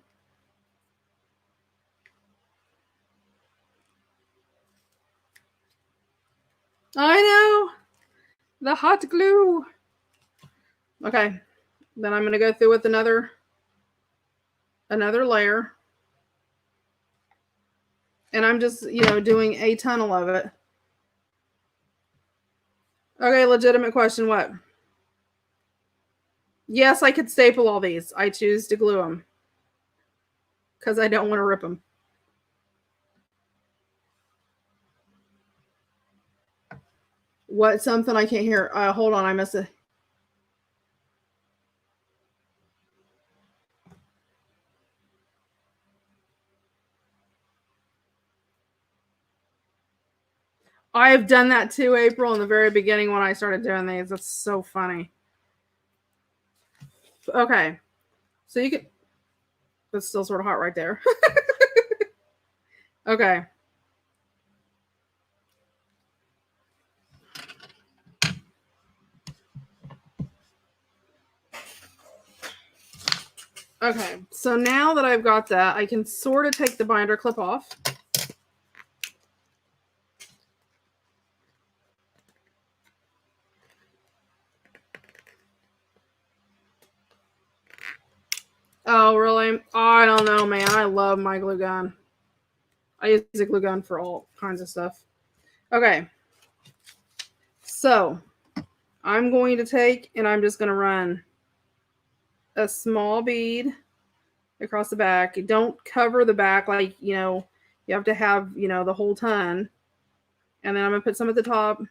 I know! The hot glue! Okay. Then I'm going to go through with another layer. And I'm just, doing a tunnel of it. Okay, legitimate question. What? Yes, I could staple all these. I choose to glue them because I don't want to rip them. What? Something I can't hear. Hold on. I missed it. I've done that too, April, in the very beginning when I started doing these. That's so funny. Okay. So you can... It's still sort of hot right there. Okay. Okay. So now that I've got that, I can sort of take the binder clip off. Oh, really? Oh, I don't know, man. I love my glue gun. I use a glue gun for all kinds of stuff. Okay. So, I'm going to take, and I'm just going to run a small bead across the back. Don't cover the back like, you have to have, the whole ton. And then I'm going to put some at the top.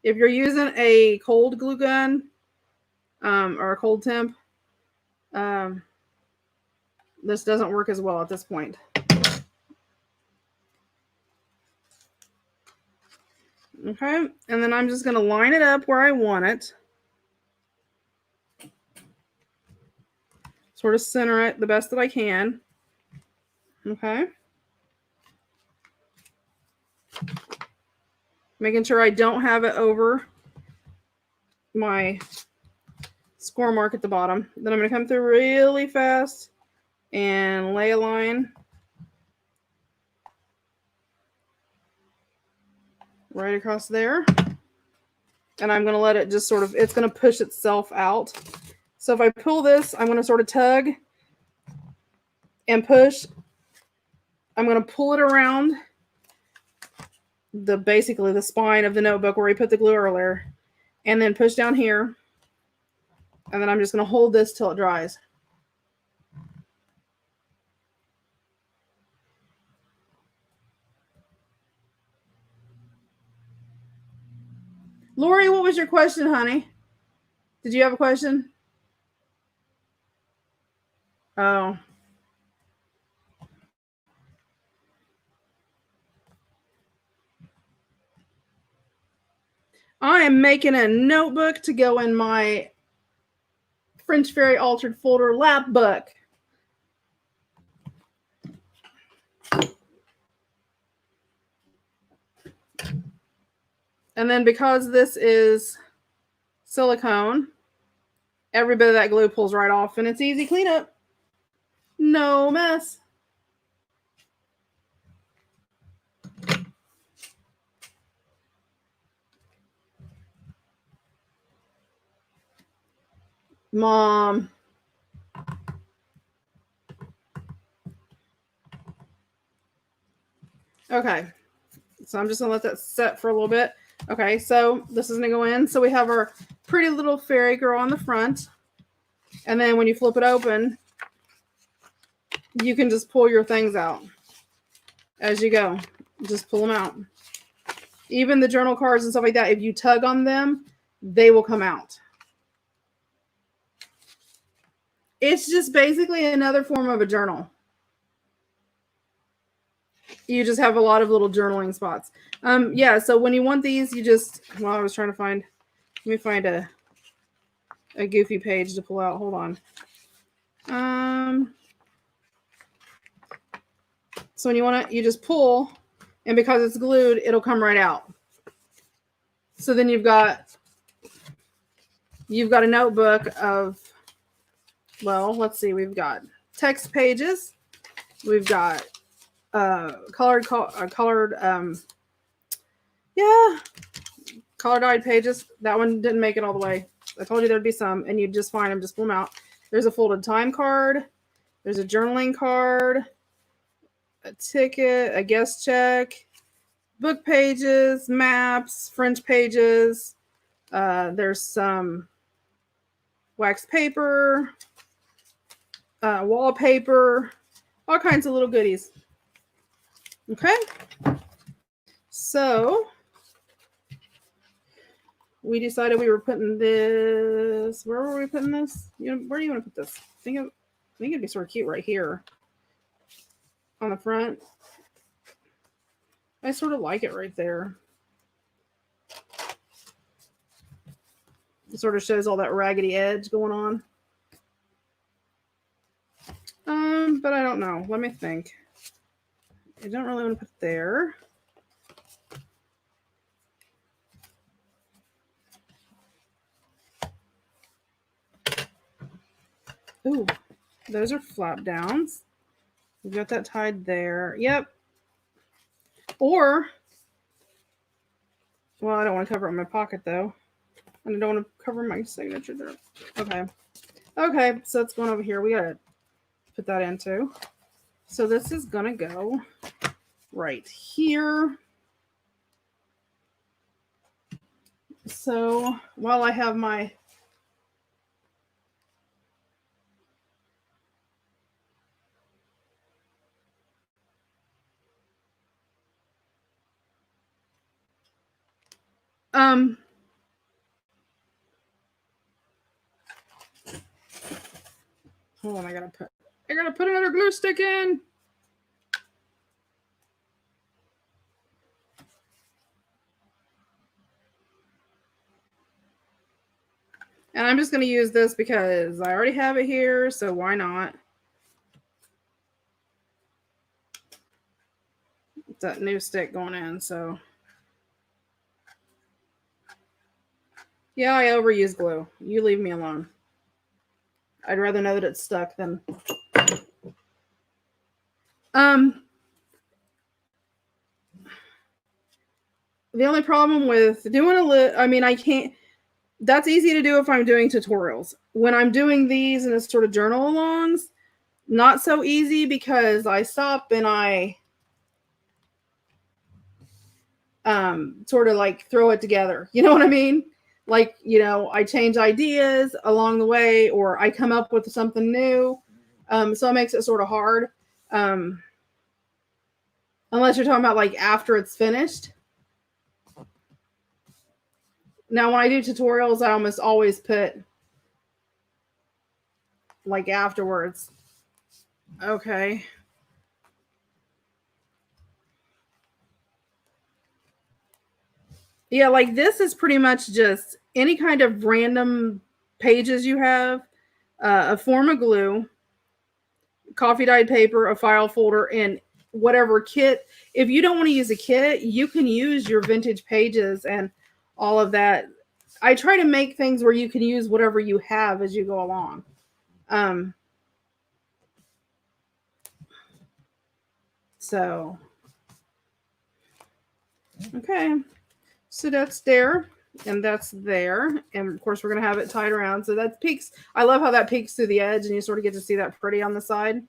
If you're using a cold glue gun, or a cold temp, this doesn't work as well at this point. Okay, and then I'm just going to line it up where I want it. Sort of center it the best that I can. Okay. Making sure I don't have it over my score mark at the bottom. Then I'm going to come through really fast and lay a line right across there. And I'm going to let it just sort of, it's going to push itself out. So if I pull this, I'm going to sort of tug and push. I'm going to pull it around basically the spine of the notebook where we put the glue earlier, and then push down here. And then I'm just going to hold this till it dries. Lori, what was your question, honey? Did you have a question? Oh. I am making a notebook to go in my French Fairy Altered Folder Lapbook. And then because this is silicone. Every bit of that glue pulls right off, and it's easy cleanup. No mess. Mom. Okay, so I'm just gonna let that set for a little bit. Okay, so this is gonna go in. So we have our pretty little fairy girl on the front, and then when you flip it open, you can just pull your things out as you go. Just pull them out. Even the journal cards and stuff like that, if you tug on them, they will come out. It's just basically another form of a journal. You just have a lot of little journaling spots. Yeah, so when you want these, you just, well, I was trying to find, let me find a goofy page to pull out. Hold on. So when you want to, you just pull, and because it's glued, it'll come right out. So then you've got a notebook of, well, let's see, we've got text pages, we've got colored dyed pages. That one didn't make it all the way. I told you there'd be some, and you'd just find them, just pull them out. There's a folded time card, there's a journaling card, a ticket, a guest check, book pages, maps, French pages. There's some wax paper, wallpaper, all kinds of little goodies. Okay, so we decided we were putting this. Where were we putting this? Where do you want to put this? I think it'd be sort of cute right here on the front. I sort of like it right there. It sort of shows all that raggedy edge going on. But I don't know. Let me think. I don't really want to put it there. Ooh, those are flap downs. We've got that tied there. Yep. Or, well, I don't want to cover it in my pocket though. And I don't want to cover my signature there. Okay. Okay, so it's going over here. We gotta put that in too. So this is gonna go right here. So while I have my hold on, I gotta put another glue stick in. And I'm just going to use this because I already have it here, so why not? It's that new stick going in, so. Yeah, I overuse glue. You leave me alone. I'd rather know that it's stuck than. The only problem with doing I can't. That's easy to do if I'm doing tutorials. When I'm doing these and it's sort of journal alongs, not so easy because I stop and I sort of like throw it together. You know what I mean? Like, I change ideas along the way, or I come up with something new. So it makes it sort of hard. Unless you're talking about like after it's finished. Now, when I do tutorials, I almost always put like afterwards. Okay. Yeah, like this is pretty much just any kind of random pages you have, a form of glue, coffee dyed paper, a file folder, and whatever kit. If you don't want to use a kit, you can use your vintage pages and all of that I try to make things where you can use whatever you have as you go along. So, okay. So that's there, and that's there. And of course, we're going to have it tied around. So that peeks. I love how that peeks through the edge, and you sort of get to see that pretty on the side.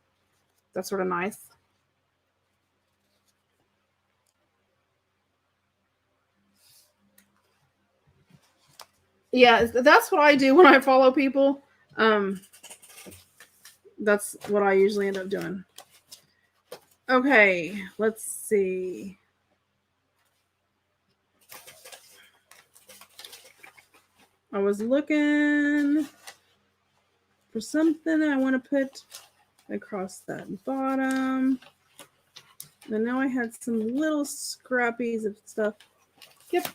That's sort of nice. Yeah, that's what I do when I follow people. That's what I usually end up doing. Okay, let's see. I was looking for something I want to put across that bottom. And now I had some little scrappies of stuff. Yep.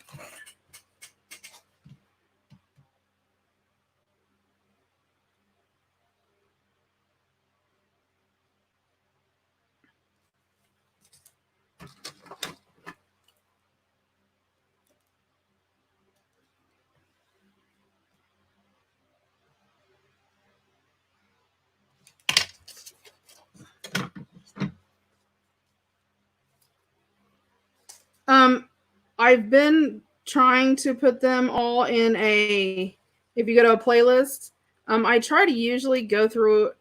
I've been trying to put them all in a, if you go to a playlist, I try to usually go through,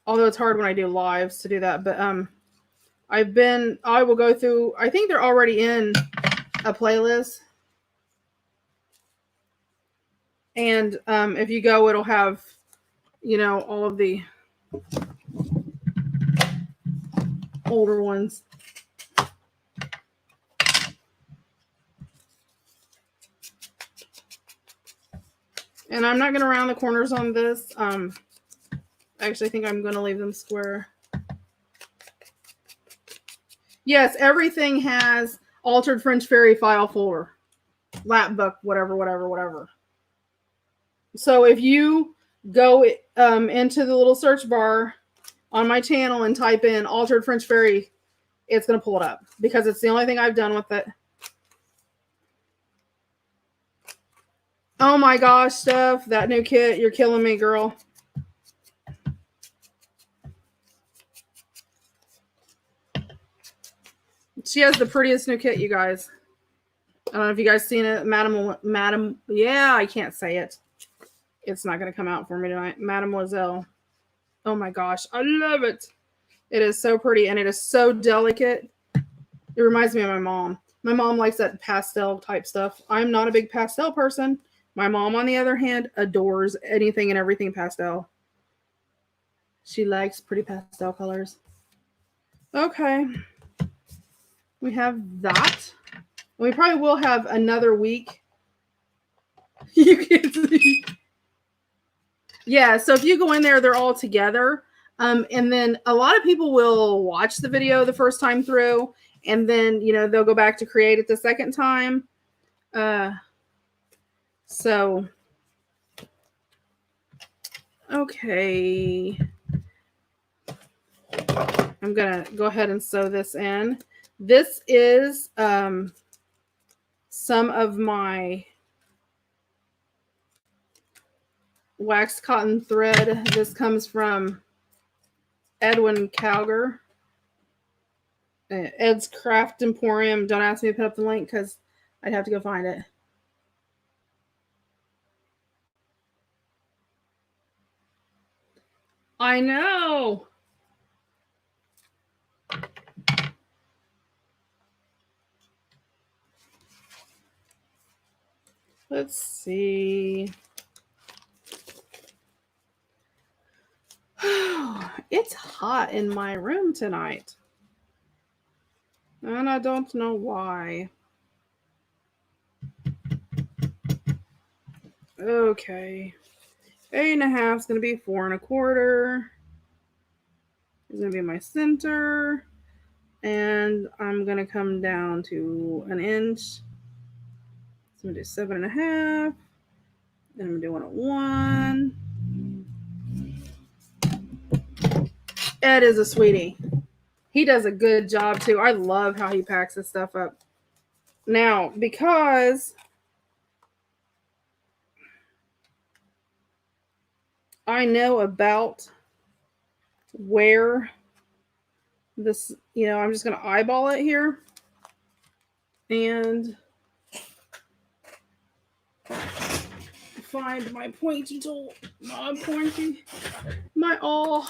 although it's hard when I do lives to do that, but I will go through, I think they're already in a playlist. And if you go, it'll have, all of the older ones. And I'm not going to round the corners on this. I actually think I'm going to leave them square. Yes, everything has Altered French Fairy file folder. Lapbook, whatever. So if you go into the little search bar on my channel and type in Altered French Fairy, it's going to pull it up because it's the only thing I've done with it. Oh my gosh, Steph, that new kit, you're killing me, girl. She has the prettiest new kit, you guys. I don't know if you guys seen it. Madam, yeah, I can't say it. It's not going to come out for me tonight. Mademoiselle. Oh my gosh, I love it. It is so pretty, and it is so delicate. It reminds me of my mom. My mom likes that pastel type stuff. I'm not a big pastel person. My mom, on the other hand, adores anything and everything pastel. She likes pretty pastel colors. Okay. We have that. We probably will have another week. You can't see. Yeah, so if you go in there, they're all together. And then a lot of people will watch the video the first time through, and then, they'll go back to create it the second time. So, okay. I'm going to go ahead and sew this in. This is some of my waxed cotton thread. This comes from Edwin Calger. Ed's Craft Emporium. Don't ask me to put up the link because I'd have to go find it. I know. Let's see. It's hot in my room tonight. And I don't know why. Okay. 8.5 is going to be 4 1/4. It's going to be my center. And I'm going to come down to 1 inch. So I'm going to do 7.5. Then I'm doing a 1. Ed is a sweetie. He does a good job too. I love how he packs his stuff up. Now, because I know about where this, I'm just going to eyeball it here and find my pointy tool. Not pointy. My awl.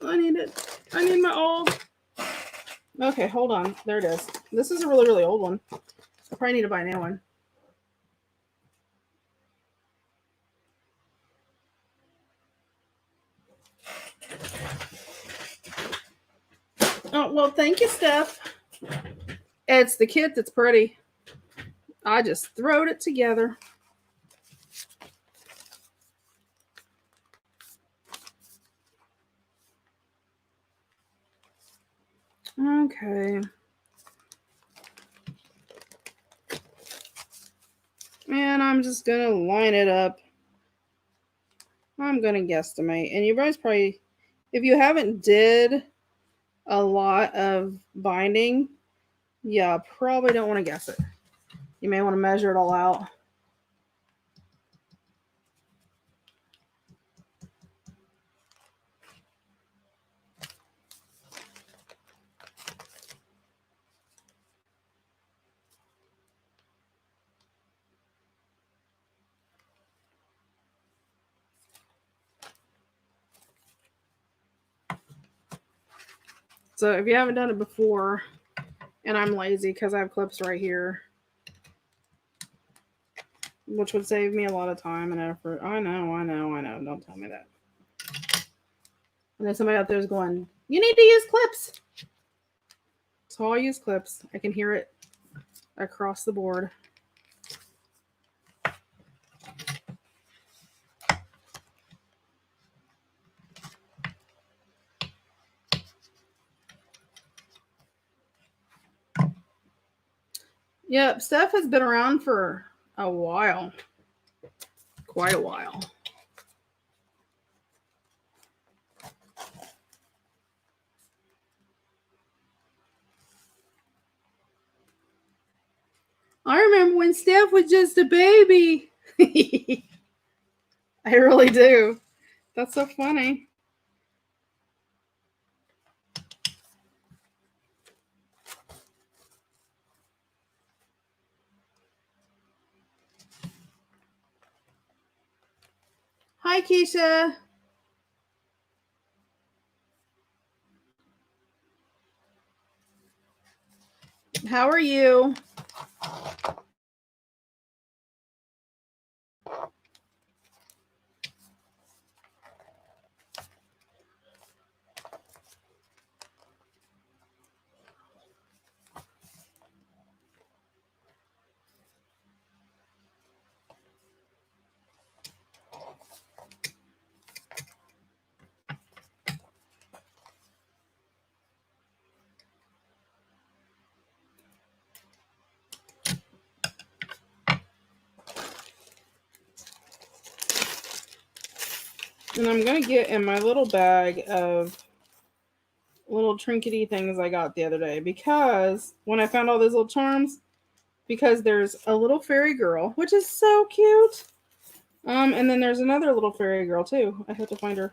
I need it. I need my awl. Okay, hold on. There it is. This is a really, really old one. I probably need to buy a new one. Oh, well, thank you, Steph. It's the kit that's pretty. I just throwed it together. Okay. And I'm just going to line it up. I'm going to guesstimate. And you guys probably, if you haven't did a lot of binding, yeah, probably don't want to guess it. You may want to measure it all out. So if you haven't done it before, and I'm lazy because I have clips right here, which would save me a lot of time and effort. I know. Don't tell me that. And then somebody out there is going, you need to use clips. So I'll use clips. I can hear it across the board. Yep, Steph has been around for a while. Quite a while. I remember when Steph was just a baby. I really do. That's so funny. Hi, Keisha. How are you? And I'm going to get in my little bag of little trinkety things I got the other day, because when I found all those little charms, because there's a little fairy girl, which is so cute. And then there's another little fairy girl too. I have to find her.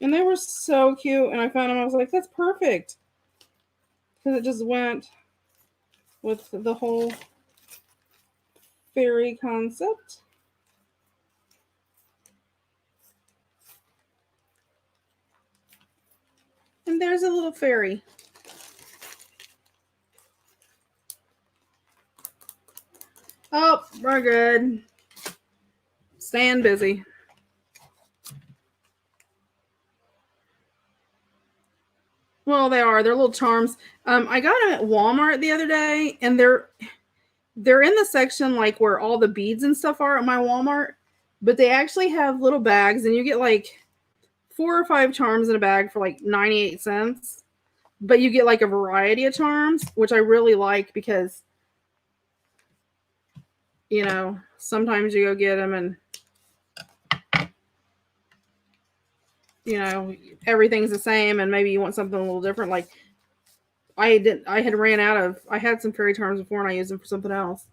And they were so cute. And I found them. I was like, that's perfect. Because it just went with the whole fairy concept. And there's a little fairy. Oh, we're good. Staying busy. Well, they are. They're little charms. I got them at Walmart the other day, and they're in the section like where all the beads and stuff are at my Walmart. But they actually have little bags, and you get like 4 or 5 charms in a bag for like 98 cents. But you get like a variety of charms, which I really like because, sometimes you go get them and, everything's the same and maybe you want something a little different. Like I had some fairy charms before and I used them for something else.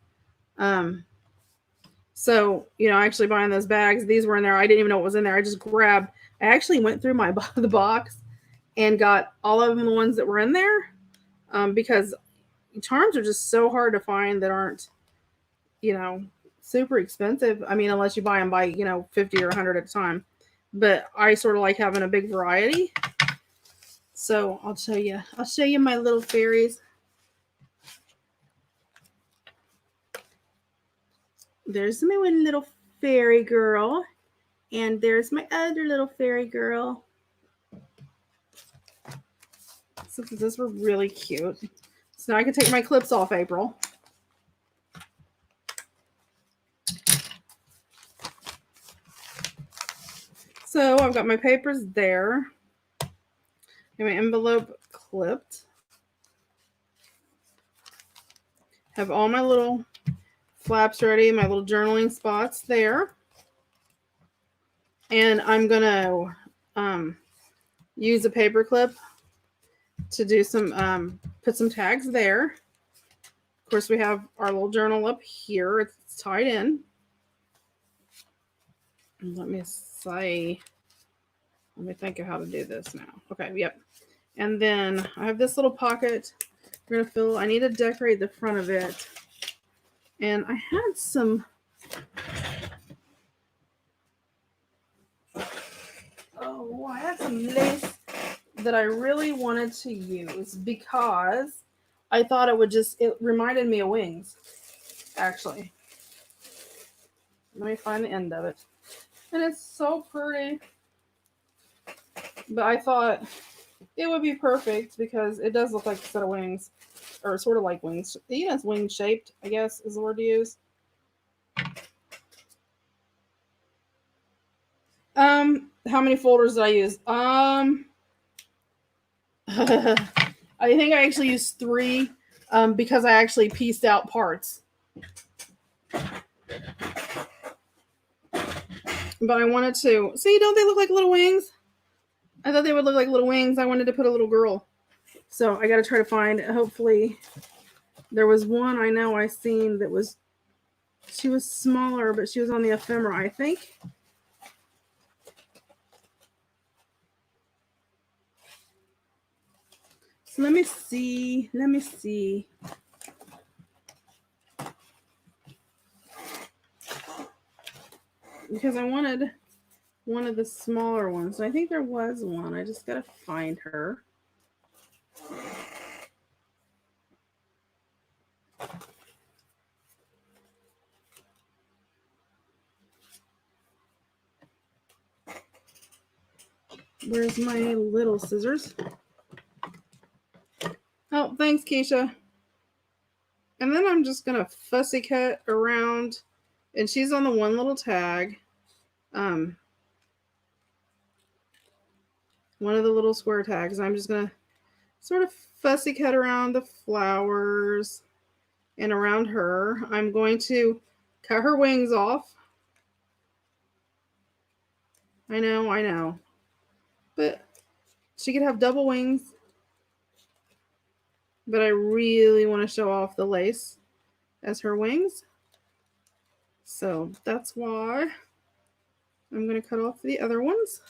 So, actually buying those bags, these were in there. I didn't even know what was in there. I just grabbed, I actually went through the box and got all of them, the ones that were in there, because charms are just so hard to find that aren't, super expensive. I mean, unless you buy them by, 50 or 100 at a time. But I sort of like having a big variety. So I'll show you my little fairies. There's my one little fairy girl. And there's my other little fairy girl. So those were really cute. So now I can take my clips off, April. So I've got my papers there. And my envelope clipped. Have all my little flaps ready, my little journaling spots there. And I'm going to use a paper clip to do some, put some tags there. Of course, we have our little journal up here. It's tied in. Let me think of how to do this now. Okay, yep. And then I have this little pocket. We're going to fill, I need to decorate the front of it. And I had some, lace that I really wanted to use because I thought it reminded me of wings, actually. Let me find the end of it. And it's so pretty. But I thought it would be perfect because it does look like a set of wings, or sort of like wings. It's wing shaped, I guess is the word to use. How many folders did I use? I think I actually used 3, because I actually pieced out parts. But I wanted to see, don't they look like little wings? I thought they would look like little wings. I wanted to put a little girl. So I got to try to find, hopefully, there was one I know I seen that she was smaller, but she was on the ephemera, I think. So let me see. Because I wanted one of the smaller ones. I think there was one. I just got to find her. Where's my little scissors? Oh, thanks, Keisha. And then I'm just going to fussy cut around. And she's on the one little tag. One of the little square tags. I'm just going to sort of fussy cut around the flowers and around her. I'm going to cut her wings off. I know. But she could have double wings. But I really want to show off the lace as her wings. So that's why I'm going to cut off the other ones.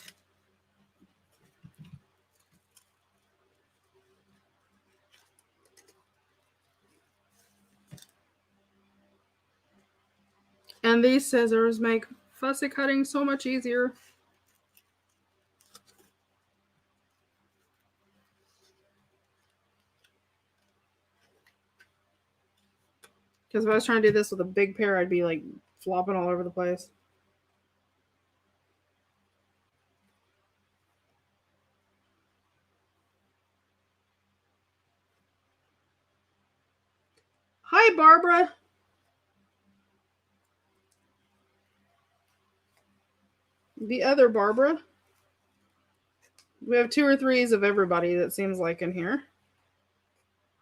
And these scissors make fussy cutting so much easier. Because if I was trying to do this with a big pair, I'd be like flopping all over the place. Hi, Barbara. The other Barbara. We have 2 or 3s of everybody, that seems like, in here.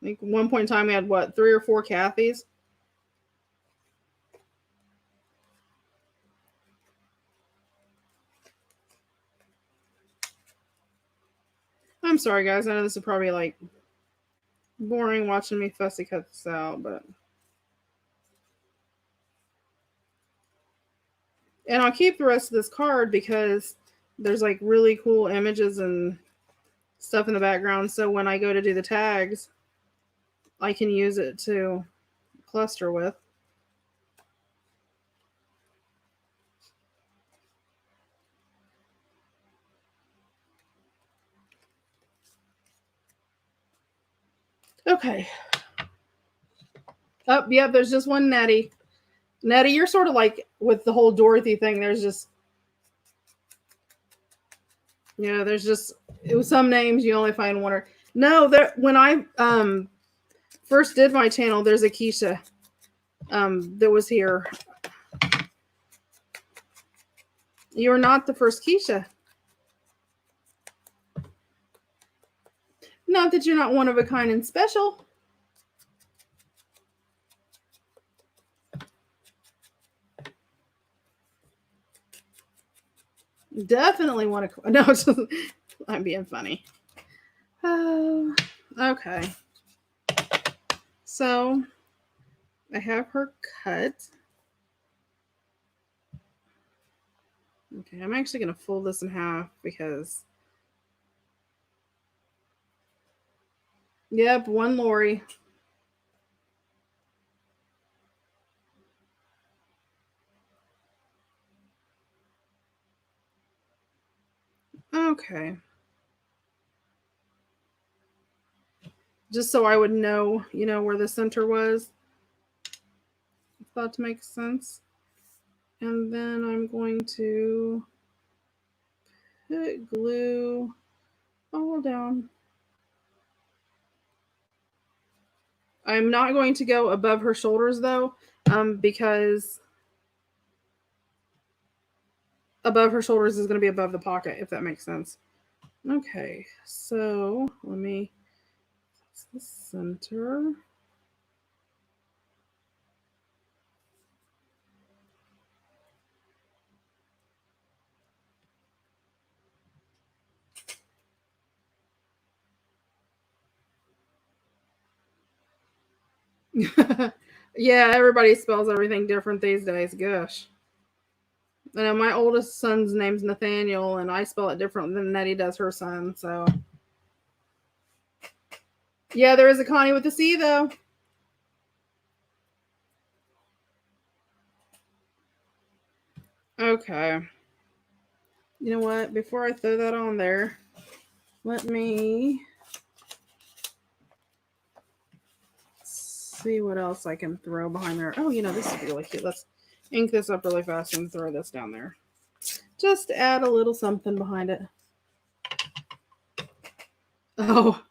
I think at one point in time we had, 3 or 4 Kathys? I'm sorry, guys. I know this is probably, like, boring watching me fussy cut this out, but... And I'll keep the rest of this card because there's like really cool images and stuff in the background. So when I go to do the tags, I can use it to cluster with. Okay. Oh, yeah, there's just one Nettie. Nettie, you're sort of like with the whole Dorothy thing. There's just, yeah, there's just it was some names you only find one or no. There when I first did my channel, there's a Keisha that was here. You're not the first Keisha. Not that you're not one of a kind and special. Definitely want to. No, it's just, I'm being funny. Okay. So I have her cut. Okay, I'm actually going to fold this in half because. Yep, one Lori. Okay. Just so I would know, where the center was. I thought to make sense. And then I'm going to put glue all down. I'm not going to go above her shoulders though, because above her shoulders is going to be above the pocket, if that makes sense. Okay, so let me, that's the center. Yeah, everybody spells everything different these days. Gosh. I know my oldest son's name's Nathaniel, and I spell it different than Nettie does her son. So, yeah, there is a Connie with a C, though. Okay. You know what? Before I throw that on there, let me see what else I can throw behind there. Oh, this is really cute. Let's ink this up really fast and throw this down there. Just add a little something behind it. Oh.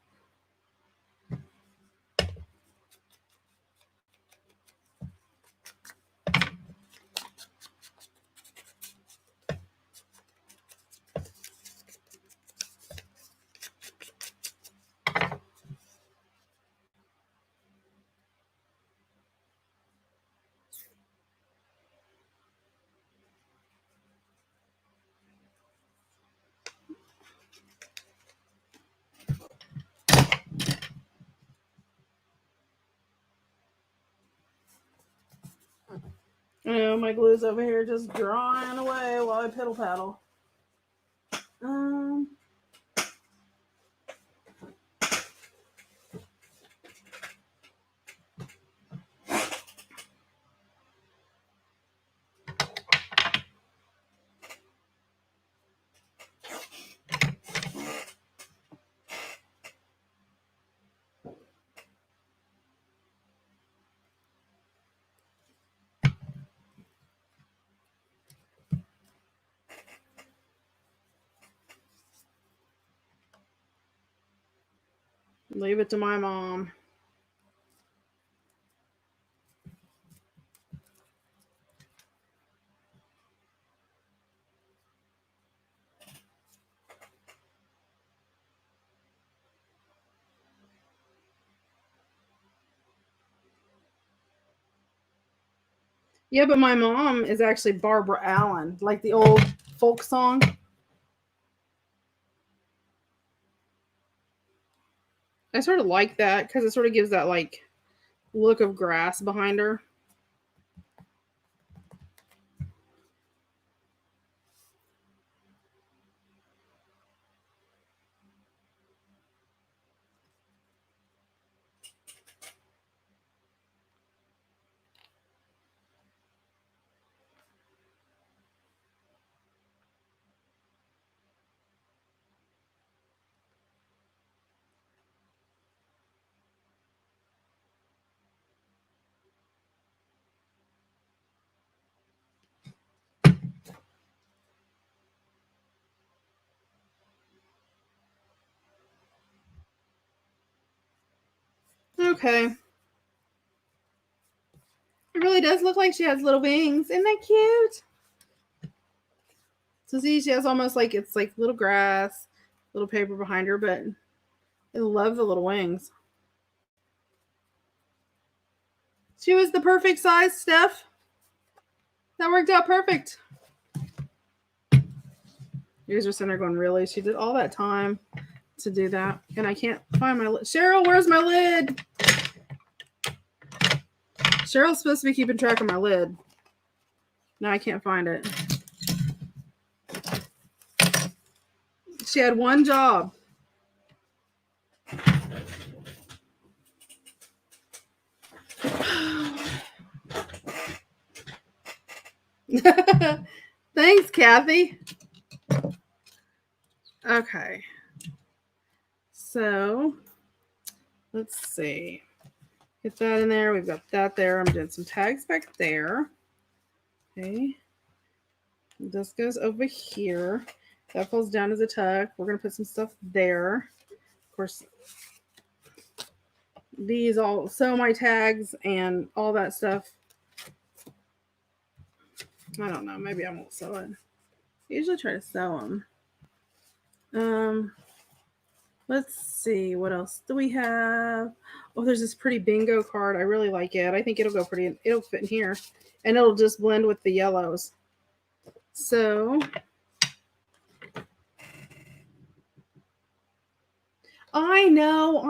My glue's over here just drying away while I piddle paddle. Leave it to my mom. Yeah, but my mom is actually Barbara Allen, like the old folk song. I sort of like that because it sort of gives that like look of grass behind her. okay. It really does look like she has little wings. Isn't that cute? So see, she has almost like it's like little grass, little paper behind her, but I love the little wings. She was the perfect size, Steph. That worked out perfect. You guys are sitting there going, really? She did all that time to do that, and I can't find my lid. Cheryl, where's my lid? Cheryl's supposed to be keeping track of my lid. No, I can't find it. She had one job. Thanks, Kathy. Okay. So, let's see. Get that in there. We've got that there. I'm doing some tags back there. Okay. This goes over here. That falls down as a tuck. We're going to put some stuff there. Of course, these all sew my tags and all that stuff. I don't know. Maybe I won't sew it. I usually try to sew them. Let's see. What else do we have? Oh, there's this pretty bingo card. I really like it. I think it'll go pretty. It'll fit in here. And it'll just blend with the yellows. So I know.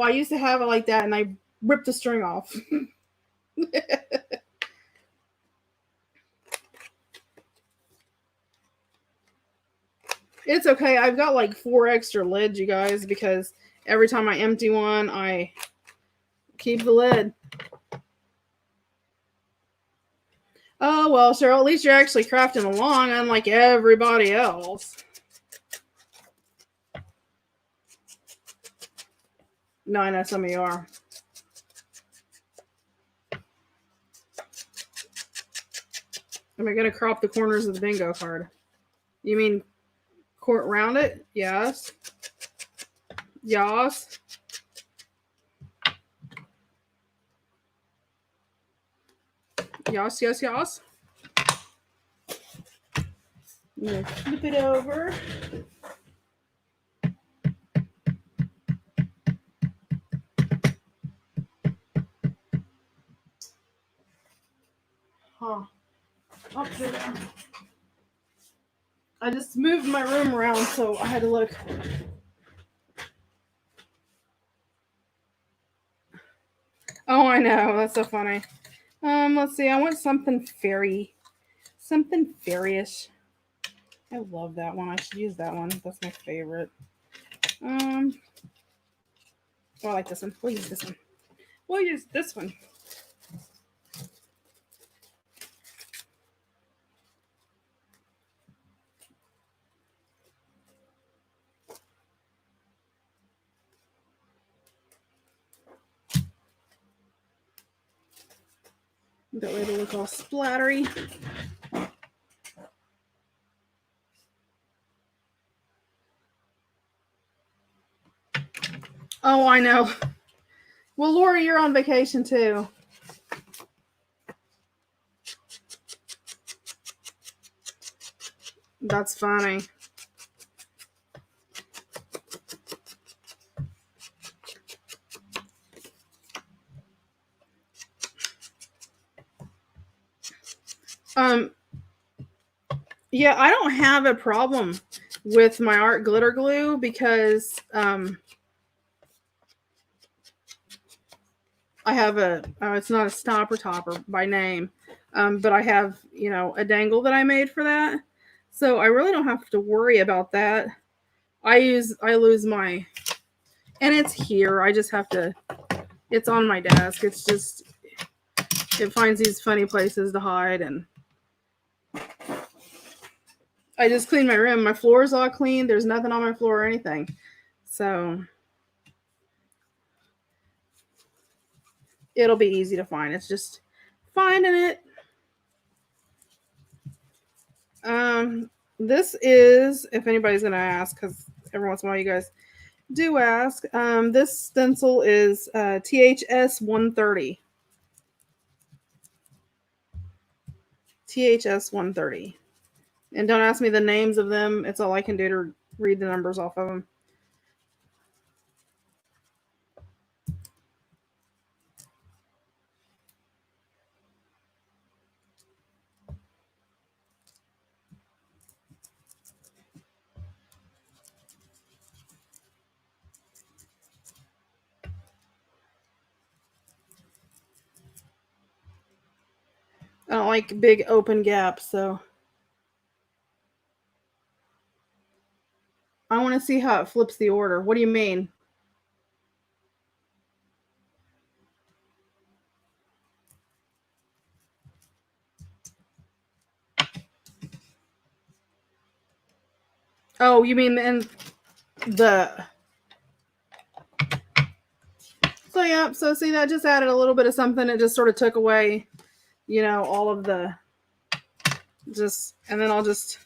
I used to have it like that and I ripped the string off. It's okay. I've got like 4 extra lids, you guys, because every time I empty one, I keep the lid. Oh, well, Cheryl, at least you're actually crafting along, unlike everybody else. No, I know some of you are. Am I going to crop the corners of the bingo card? You mean round it? Yes. Yes. Yes, yes, yes. I'm going to flip it over. Huh. Up there. I just moved my room around, so I had to look. Oh, I know. That's so funny. Let's see. I want something fairy. Something fairyish. I love that one. I should use that one. That's my favorite. Oh, I like this one. We'll use this one. We'll use this one. That way it'll look all splattery. Oh, I know. Well, Lori, you're on vacation too. That's funny. Yeah, I don't have a problem with my art glitter glue because I have it's not a stopper topper by name, but I have, a dangle that I made for that. So I really don't have to worry about that. I lose my, and it's here. I just have to, it's on my desk. It's just, it finds these funny places to hide, and I just cleaned my room. My floor is all clean. There's nothing on my floor or anything. So it'll be easy to find. It's just finding it. This is, if anybody's going to ask, because every once in a while you guys do ask. This stencil is THS 130. THS 130. And don't ask me the names of them. It's all I can do to read the numbers off of them. I don't like big open gaps, so I want to see how it flips the order. What do you mean? Oh, you mean in the... So, yeah, so see, that just added a little bit of something. It just sort of took away, you know, all of the... Just, and then I'll just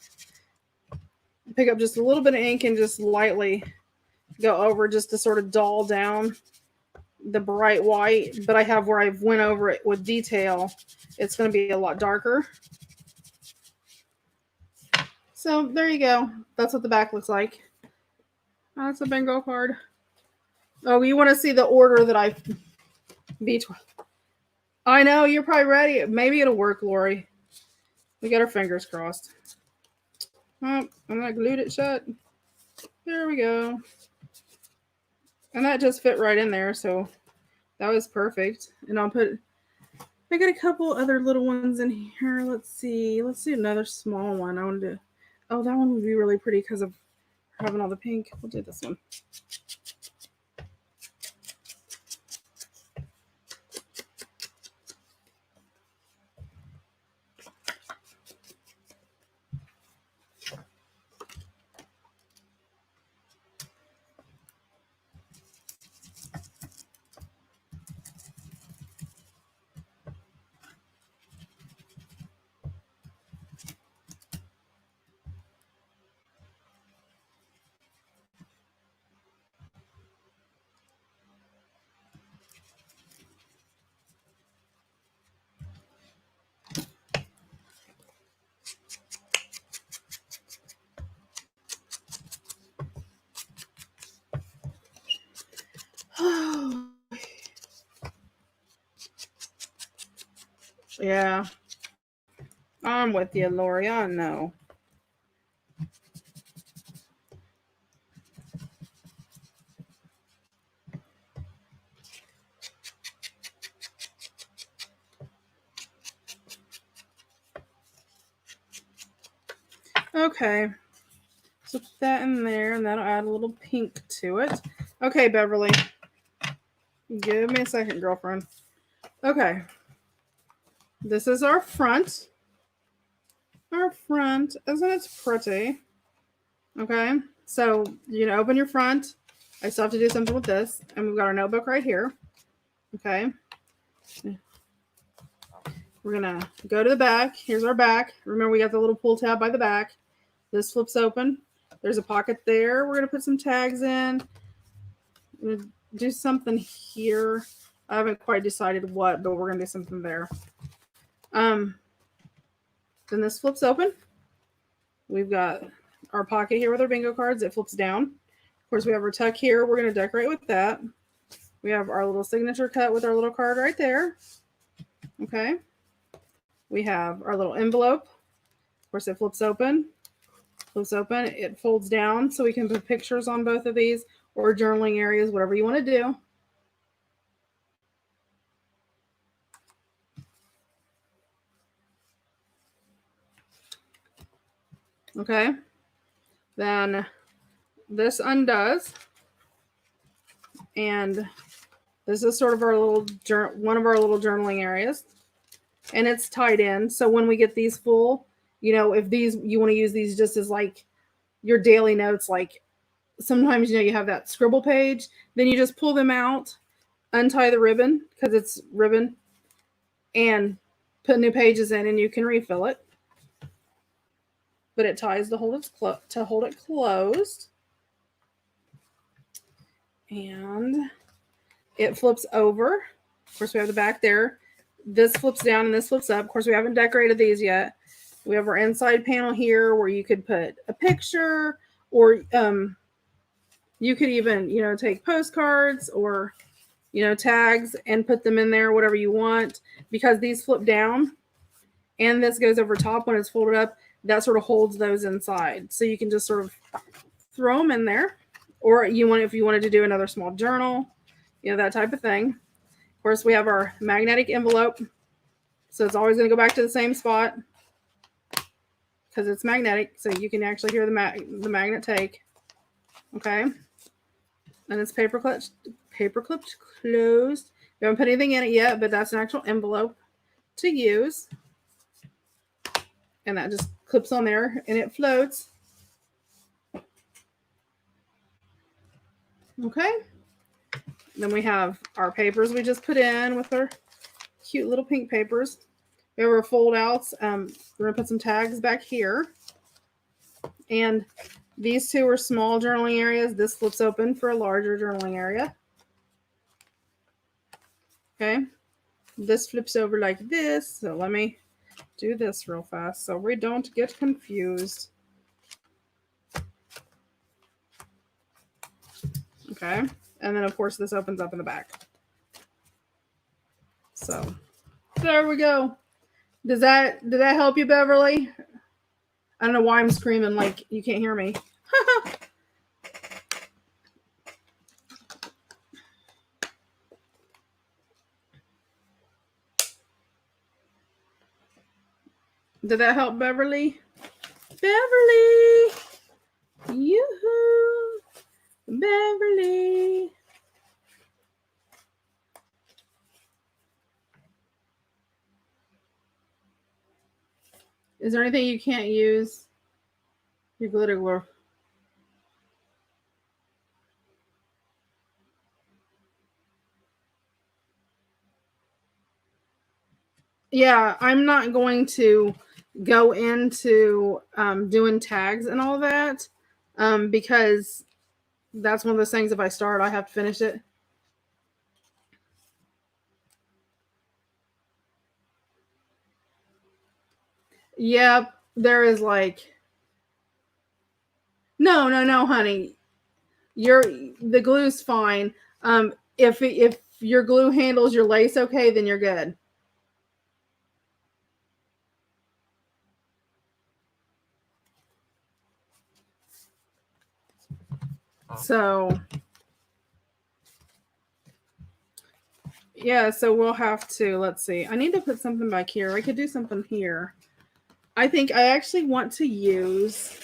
pick up just a little bit of ink and just lightly go over just to sort of dull down the bright white. But I have where I've went over it with detail. It's going to be a lot darker. So there you go. That's what the back looks like. That's a bingo card. Oh, you want to see the order that I beat? I know, you're probably ready. Maybe it'll work, Lori. We got our fingers crossed. Oh, and I glued it shut. There we go. And that just fit right in there, so that was perfect. And I got a couple other little ones in here. Let's see. Let's do another small one. I want to do... Oh, that one would be really pretty because of having all the pink. We'll do this one. Yeah. I'm with you, Lori. I know. Okay. So put that in there, and that'll add a little pink to it. Okay, Beverly. Give me a second, girlfriend. Okay. This is our front. Our front. Isn't it pretty? Okay. So, you know, open your front. I still have to do something with this. And we've got our notebook right here. Okay. We're going to go to the back. Here's our back. Remember, we got the little pull tab by the back. This flips open. There's a pocket there. We're going to put some tags in. I'm going to do something here. I haven't quite decided what, but we're going to do something there. Then this flips open. We've got our pocket here with our bingo cards. It flips down. Of course, we have our tuck here. We're going to decorate with that. We have our little signature cut with our little card right there. Okay. We have our little envelope. Of course, it flips open. Flips open. It folds down so we can put pictures on both of these or journaling areas, whatever you want to do. Okay. Then this undoes. And this is sort of our little one of our little journaling areas. And it's tied in. So when we get these full, you know, if these, you want to use these just as like your daily notes, like sometimes, you know, you have that scribble page, then you just pull them out, untie the ribbon because it's ribbon, and put new pages in, and you can refill it. But it ties to hold it closed. And it flips over. Of course, we have the back there. This flips down and this flips up. Of course, we haven't decorated these yet. We have our inside panel here where you could put a picture, or you could even, take postcards or, tags and put them in there, whatever you want, because these flip down and this goes over top when it's folded up. That sort of holds those inside. So you can just sort of throw them in there, or if you wanted to do another small journal, that type of thing. Of course, we have our magnetic envelope. So it's always going to go back to the same spot because it's magnetic. So you can actually hear the magnet take. Okay. And it's paper clipped closed. We haven't put anything in it yet, but that's an actual envelope to use. And that just clips on there and it floats. Okay. Then we have our papers we just put in with our cute little pink papers. We have our fold outs. We're going to put some tags back here. And these two are small journaling areas. This flips open for a larger journaling area. Okay. This flips over like this. So let me do this real fast so we don't get confused. Okay. And then, of course, this opens up in the back. So there we go. Did that help you, Beverly? I don't know why I'm screaming like you can't hear me. Did that help, Beverly? Beverly! Yoo-hoo! Beverly! Is there anything you can't use? Your glitter glue. Yeah, I'm not going to go into doing tags and all that because that's one of those things, if I start, I have to finish it. Yep, there is like... No, honey. The glue's fine. If your glue handles your lace okay, then you're good. So yeah, so we'll have to, let's see. I need to put something back here. I could do something here. I think I actually want to use...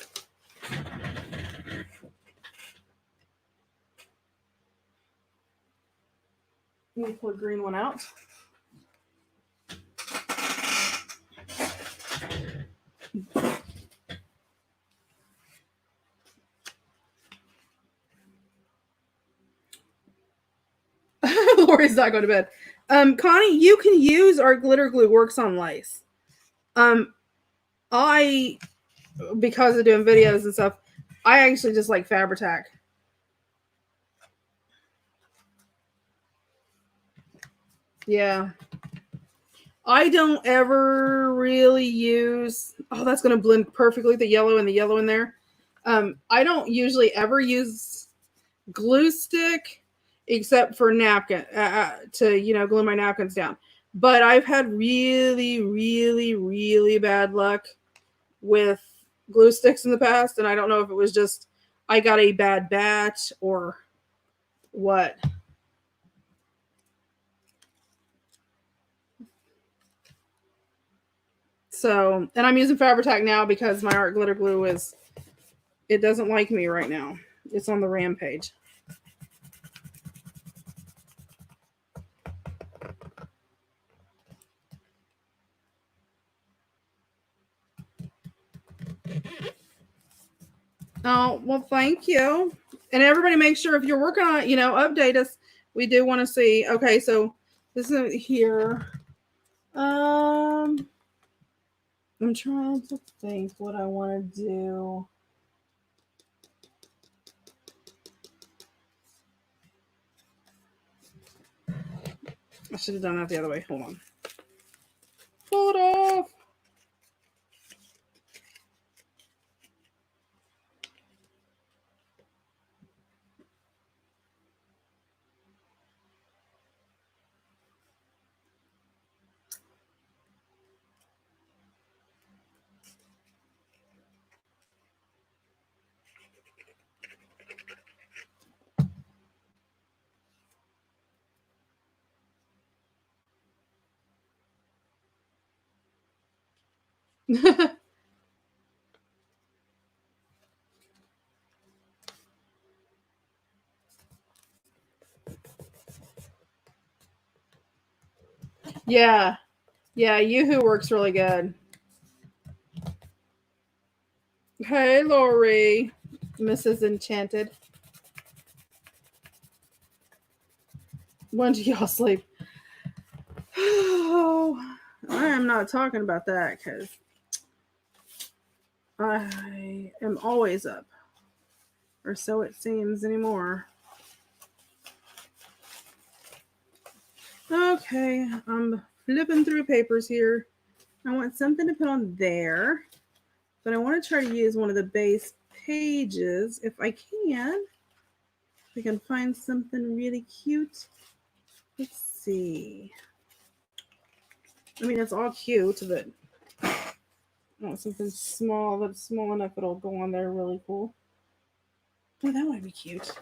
Let me pull a green one out. Lori's not going to bed. Connie, you can use our glitter glue works on lace. Because of doing videos and stuff, I actually just like Fabri-Tac. Yeah. I don't ever really use... Oh, that's going to blend perfectly, the yellow and the yellow in there. I don't usually ever use glue stick except for napkin to, glue my napkins down. But I've had really, really, really bad luck with glue sticks in the past. And I don't know if it was just I got a bad batch or what. So, and I'm using Fabri-Tac now because my art glitter glue it doesn't like me right now. It's on the rampage. Oh, well, thank you. And everybody make sure if you're working on it, update us. We do want to see. Okay, so this is here. I'm trying to think what I want to do. I should have done that the other way. Hold on. Pull it off. Yeah. Yeah, Yoo-hoo works really good. Hey, Lori. Mrs. Enchanted. When do y'all sleep? Oh, I am not talking about that because I am always up. Or so it seems anymore. Okay, I'm flipping through papers here. I want something to put on there, but I want to try to use one of the base pages if I can. If I can find something really cute. Let's see. I mean, it's all cute, but I want something small that's small enough it'll go on there really cool. Oh, that might be cute.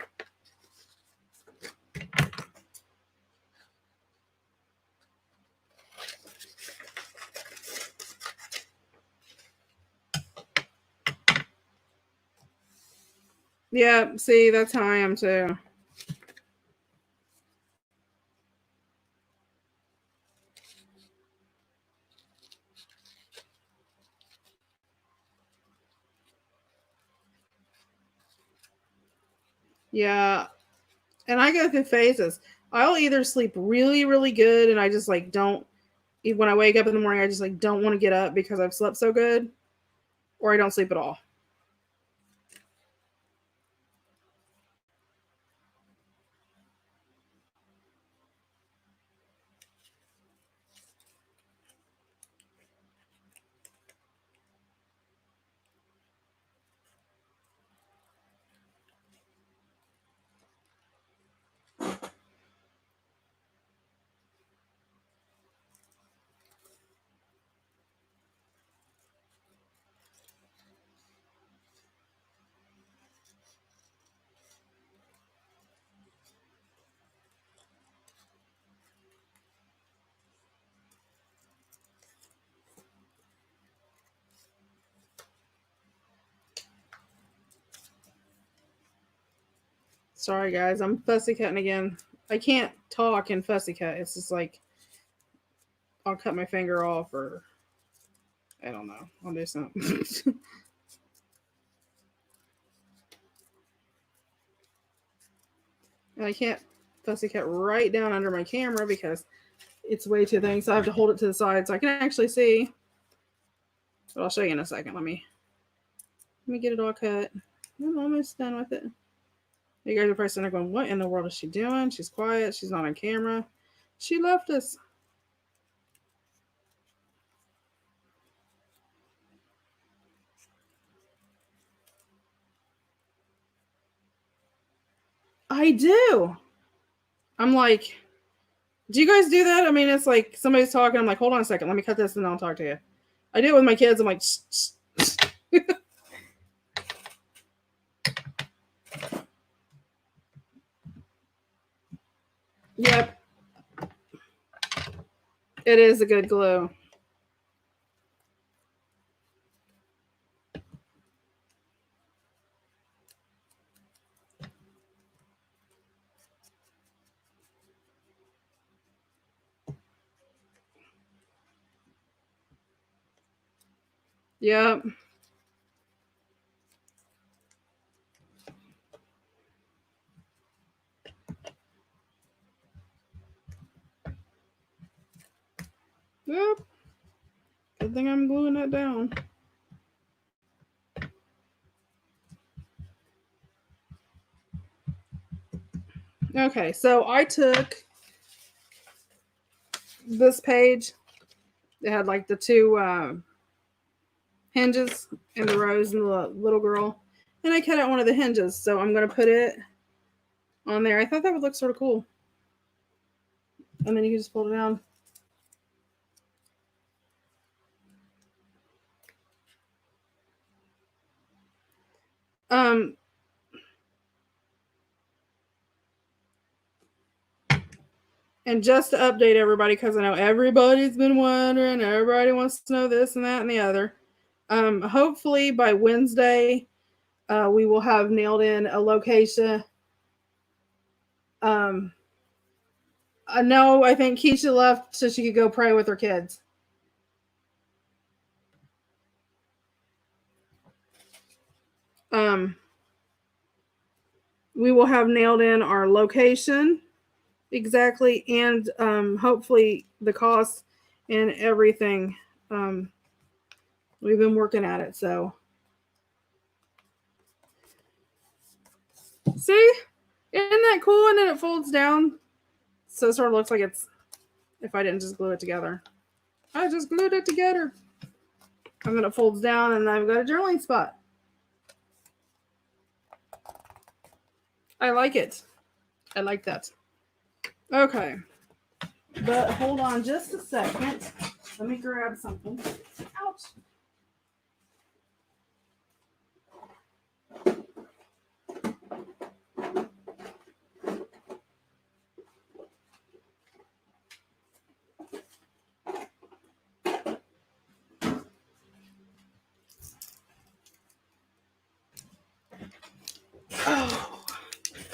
Yeah, see, that's how I am too. Yeah, and I go through phases. I'll either sleep really, really good and I just like don't, when I wake up in the morning, I just like don't want to get up because I've slept so good, or I don't sleep at all. Sorry, guys, I'm fussy cutting again. I can't talk and fussy cut. It's just like I'll cut my finger off, or I don't know. I'll do something. And I can't fussy cut right down under my camera because it's way too thin. So I have to hold it to the side so I can actually see. But I'll show you in a second. Let me get it all cut. I'm almost done with it. You guys are probably sitting there going, what in the world is she doing? She's quiet. She's not on camera. She left us. I do. I'm like, do you guys do that? I mean, it's like somebody's talking. I'm like, hold on a second. Let me cut this and then I'll talk to you. I do it with my kids. I'm like, shh, shh. Yep. It is a good glue. Yep. Yep. Good thing I'm gluing that down. Okay, so I took this page, it had like the two hinges and the rose and the little girl. And I cut out one of the hinges, so I'm going to put it on there. I thought that would look sort of cool. And then you can just fold it down. And just to update everybody, because I know everybody's been wondering, everybody wants to know this and that and the other. Hopefully by Wednesday, we will have nailed in a location. I think Keisha left so she could go pray with her kids. We will have nailed in our location exactly, and hopefully the cost and everything. We've been working at it, so see, isn't that cool? And then it folds down, so it sort of looks like it's if I didn't just glue it together. I just glued it together. And then it folds down, and I've got a journaling spot. I like it. I like that. Okay. But hold on just a second. Let me grab something. Ouch. Oh,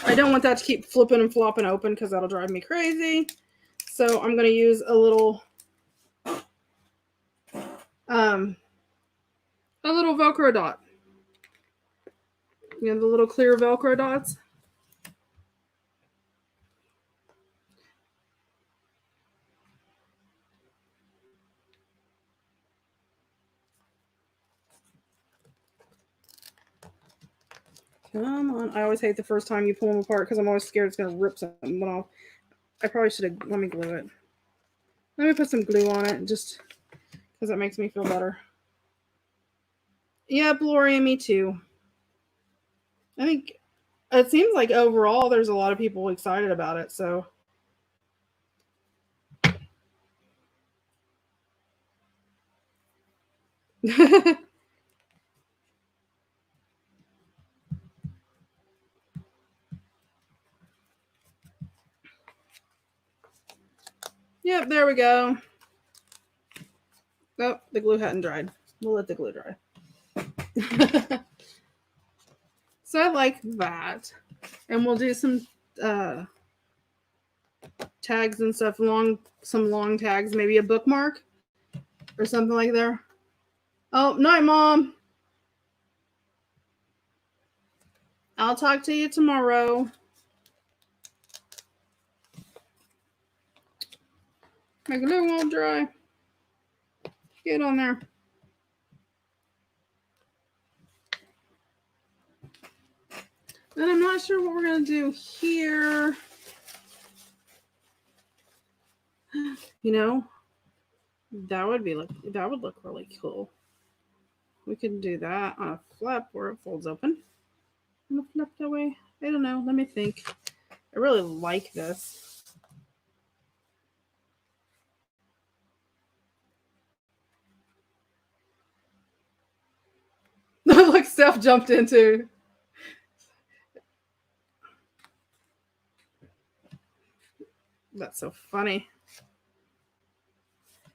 I don't want that to keep flipping and flopping open because that'll drive me crazy. So I'm going to use a little Velcro dot. You know, the little clear Velcro dots. Come on. I always hate the first time you pull them apart because I'm always scared it's going to rip something off. I probably should have, let me glue it. Let me put some glue on it just because it makes me feel better. Yep, Lori, me too. I think it seems like overall there's a lot of people excited about it, so. Yep, there we go. Oh, the glue hadn't dried. We'll let the glue dry. So I like that. And we'll do some tags and stuff, some long tags, maybe a bookmark or something like that. Oh, night, Mom. I'll talk to you tomorrow. My glue won't dry. Get on there. And I'm not sure what we're going to do here. You know, that would look really cool. We could do that on a flap where it folds open. I'm going to flip that way. I don't know. Let me think. I really like this. Look, Steph jumped into. That's so funny.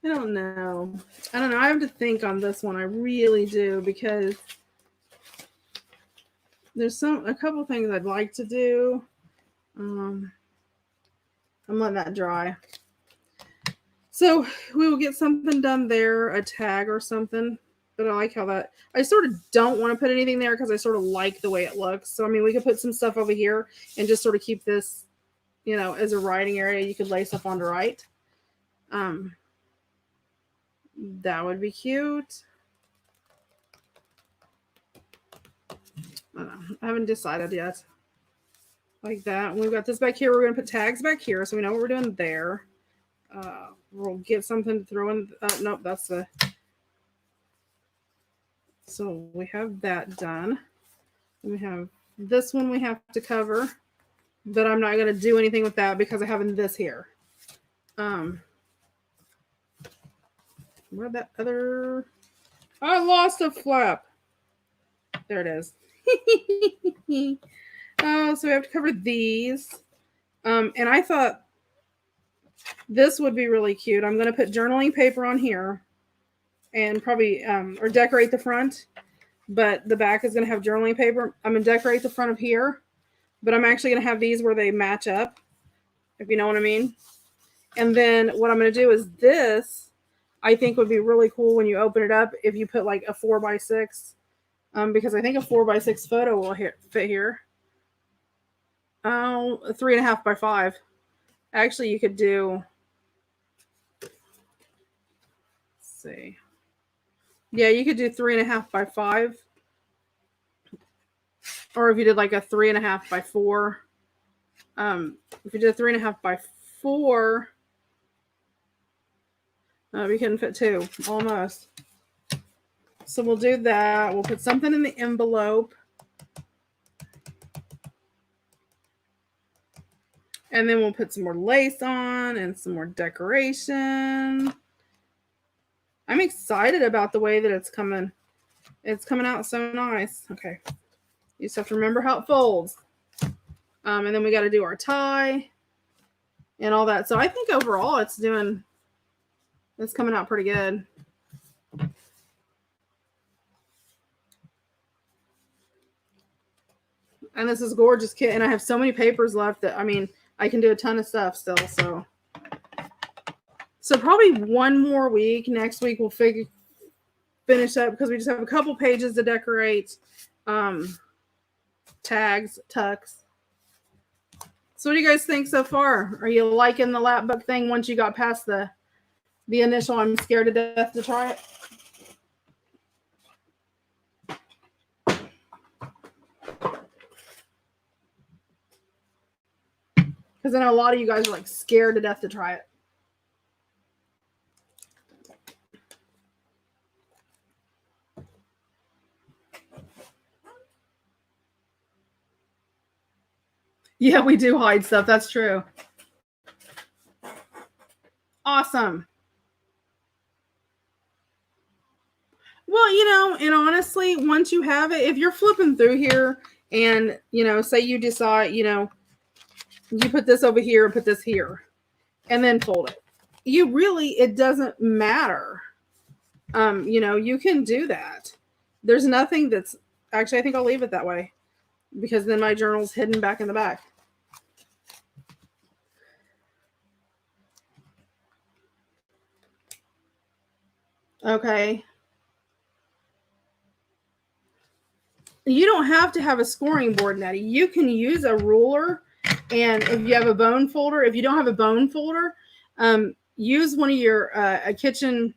I don't know. I have to think on this one. I really do, because there's a couple things I'd like to do. I'm letting that dry. So we will get something done there, a tag or something. But I like how that, I sort of don't want to put anything there because I sort of like the way it looks. So, I mean, we could put some stuff over here and just sort of keep this, you know, as a writing area. You could lay stuff on to write. That would be cute. I don't know. I haven't decided yet. Like that. And we've got this back here. We're going to put tags back here so we know what we're doing there. we'll get something to throw in. Nope, that's the. So we have that done. We have this one we have to cover, but I'm not going to do anything with that because I have this here. Where'd that other... I lost a flap. There it is. Oh, so we have to cover these. And I thought this would be really cute. I'm going to put journaling paper on here and probably, or decorate the front. But the back is going to have journaling paper. I'm going to decorate the front of here. But I'm actually going to have these where they match up, if you know what I mean. And then what I'm going to do is this, I think would be really cool when you open it up if you put like a 4x6. Because I think a 4x6 photo will fit here. Oh, a 3.5x5. Actually, you could do... Let's see. Yeah, you could do 3.5x5. Or if you did like a 3.5x4. If you did 3.5x4, we couldn't fit two, almost. So we'll do that. We'll put something in the envelope. And then we'll put some more lace on and some more decoration. I'm excited about the way that it's coming. It's coming out so nice. Okay. You just have to remember how it folds. And then we got to do our tie and all that. So I think overall it's coming out pretty good. And this is a gorgeous kit. And I have so many papers left that, I mean, I can do a ton of stuff still. So probably one more week. Next week we'll finish up because we just have a couple pages to decorate. Tags, tucks. So what do you guys think so far? Are you liking the Lapbook thing once you got past the initial I'm scared to death to try it? Because I know a lot of you guys are like scared to death to try it. Yeah, we do hide stuff. That's true. Awesome. Well, you know, and honestly, once you have it, if you're flipping through here and, you know, say you decide, you know, you put this over here and put this here and then fold it. It doesn't matter. You know, you can do that. There's nothing that's, actually, I think I'll leave it that way because then my journal's hidden back in the back. Okay. You don't have to have a scoring board, Nettie. You can use a ruler, and if you have a bone folder, if you don't have a bone folder, use one of your a kitchen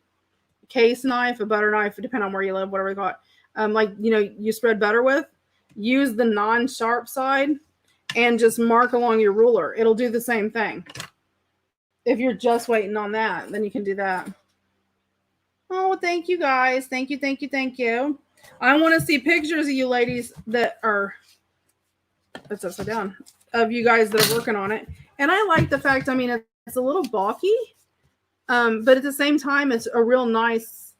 case knife, a butter knife, depending on where you live, whatever you call it. Like, you know, you spread butter with. Use the non-sharp side and just mark along your ruler. It'll do the same thing. If you're just waiting on that, then you can do that. Oh, thank you guys. Thank you, thank you, thank you. I want to see pictures of you ladies that are, that's upside down, of you guys that are working on it. And I like the fact, I mean, it's a little bulky, but at the same time, it's a real nice,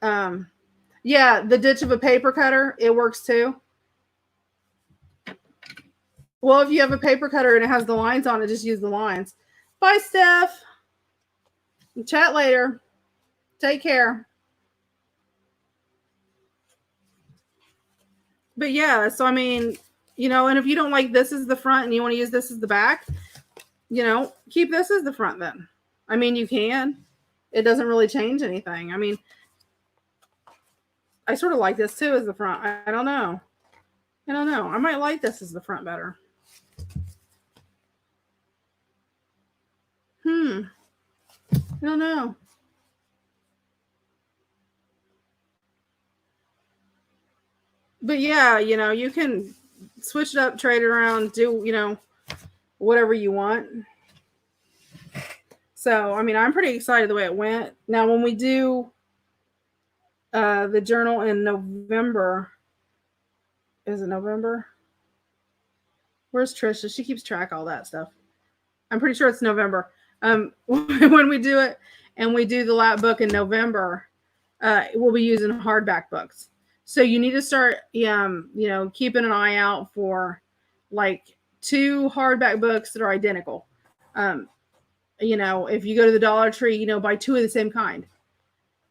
yeah, the ditch of a paper cutter, it works too. Well, if you have a paper cutter and it has the lines on it, just use the lines. Bye, Steph. Chat later. Take care. But yeah, so I mean, you know, and if you don't like this as the front and you want to use this as the back, you know, keep this as the front then. I mean, you can. It doesn't really change anything. I mean, I sort of like this too as the front. I don't know. I don't know. I might like this as the front better. I don't know. But yeah, you know, you can switch it up, trade it around, do, you know, whatever you want. So, I mean, I'm pretty excited the way it went. Now, when we do the journal in November, is it November? Where's Trisha? She keeps track of all that stuff. I'm pretty sure it's November. When we do it and we do the Lapbook in November, we'll be using hardback books. So you need to start, keeping an eye out for like 2 hardback books that are identical. If you go to the Dollar Tree, buy 2 of the same kind.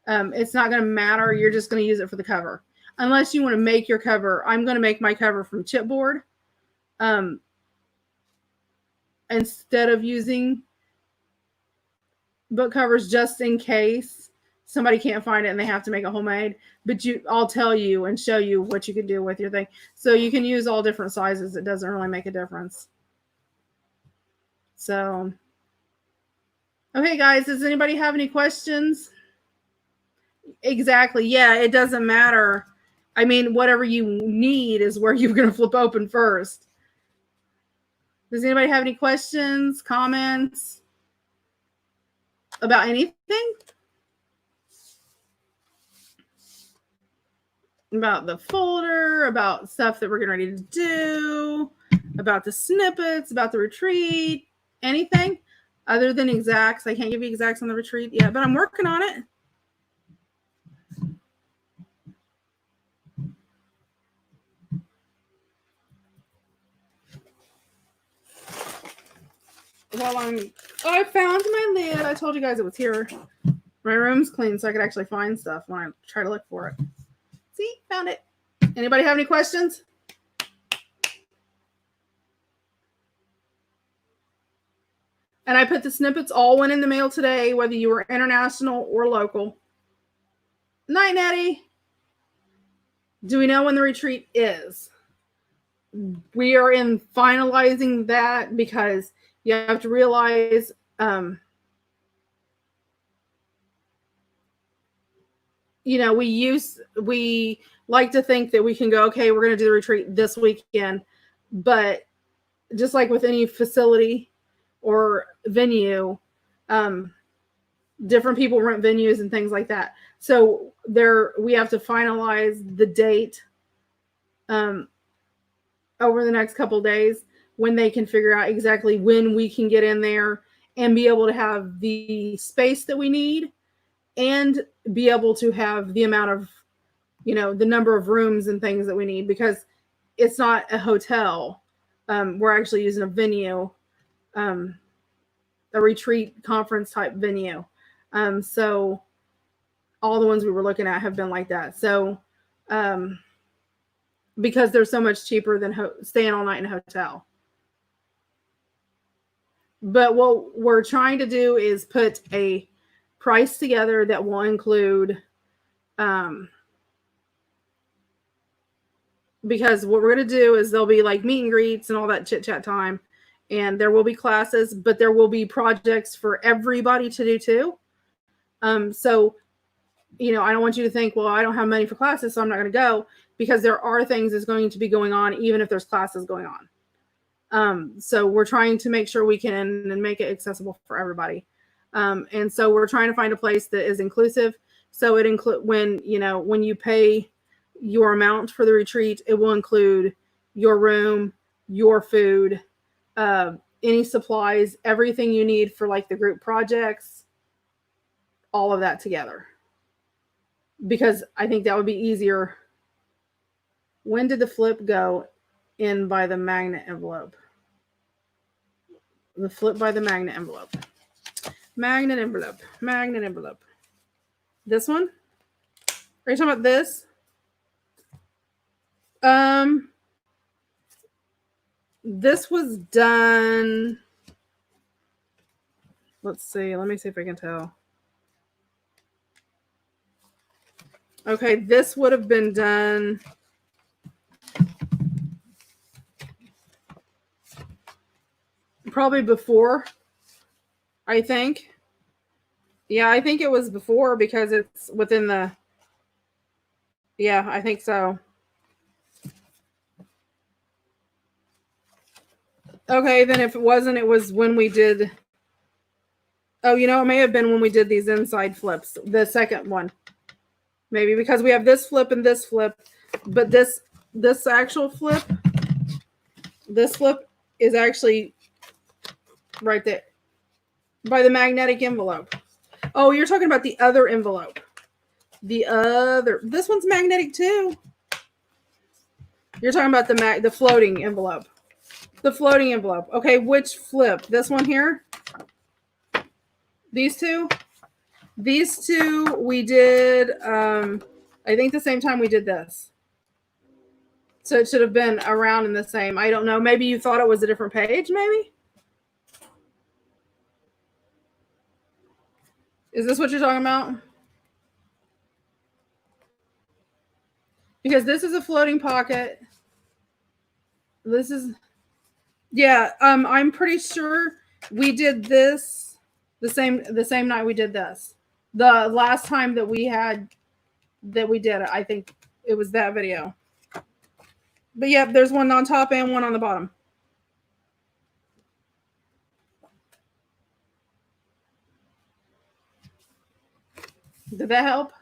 It's not going to matter. You're just going to use it for the cover. Unless you want to make your cover. I'm going to make my cover from chipboard. Instead of using book covers, just in case somebody can't find it and they have to make a homemade. But I'll tell you and show you what you can do with your thing. So you can use all different sizes. It doesn't really make a difference. So, okay, guys, does anybody have any questions? Exactly. Yeah, it doesn't matter. I mean, whatever you need is where you're going to flip open first. Does anybody have any questions, comments about anything? About the folder, about stuff that we're getting ready to do, about the snippets, about the retreat, anything other than exacts. I can't give you exacts on the retreat yet, but I'm working on it. I found my lid. I told you guys it was here. My room's clean, so I could actually find stuff when I try to look for it. See, found it. Anybody have any questions? And I put the snippets all went in the mail today, whether you were international or local. Night, Natty. Do we know when the retreat is? We are in finalizing that because you have to realize we like to think that we can go, okay, we're going to do the retreat this weekend. But just like with any facility or venue, different people rent venues and things like that. So we have to finalize the date over the next couple of days when they can figure out exactly when we can get in there and be able to have the space that we need and be able to have the amount of, the number of rooms and things that we need, because it's not a hotel. We're actually using a venue, a retreat conference type venue. So all the ones we were looking at have been like that. So, because they're so much cheaper than staying all night in a hotel. But what we're trying to do is put a price together that will include, because what we're going to do is there'll be like meet and greets and all that chit chat time, and there will be classes, but there will be projects for everybody to do too. So, I don't want you to think, well, I don't have money for classes, so I'm not going to go, because there are things that's going to be going on, even if there's classes going on. So we're trying to make sure we can make it accessible for everybody. And so we're trying to find a place that is inclusive. So it include when you pay your amount for the retreat, it will include your room, your food, any supplies, everything you need for like the group projects, all of that together. Because I think that would be easier. When did the flip go in by the magnet envelope? The flip by the magnet envelope. Magnet envelope. This one? Are you talking about this? This was done. Let's see. Let me see if I can tell. Okay, this would have been done probably before, I think. Yeah, I think it was before because it's within the... Yeah, I think so. Okay, then if it wasn't, it was when we did. Oh, you know, it may have been when we did these inside flips. The second one. Maybe because we have this flip and this flip. But this actual flip, this flip is actually right there by the magnetic envelope. Oh, you're talking about the other envelope. This one's magnetic too. You're talking about the floating envelope. The floating envelope. Okay, which flip? This one here? These two? These two we did, I think the same time we did this. So it should have been around in the same. I don't know. Maybe you thought it was a different page, maybe? Is this what you're talking about? Because this is a floating pocket. This is, yeah, I'm pretty sure we did this the same night we did this. The last time that we did it, I think it was that video. But yeah, there's one on top and one on the bottom. Did that help?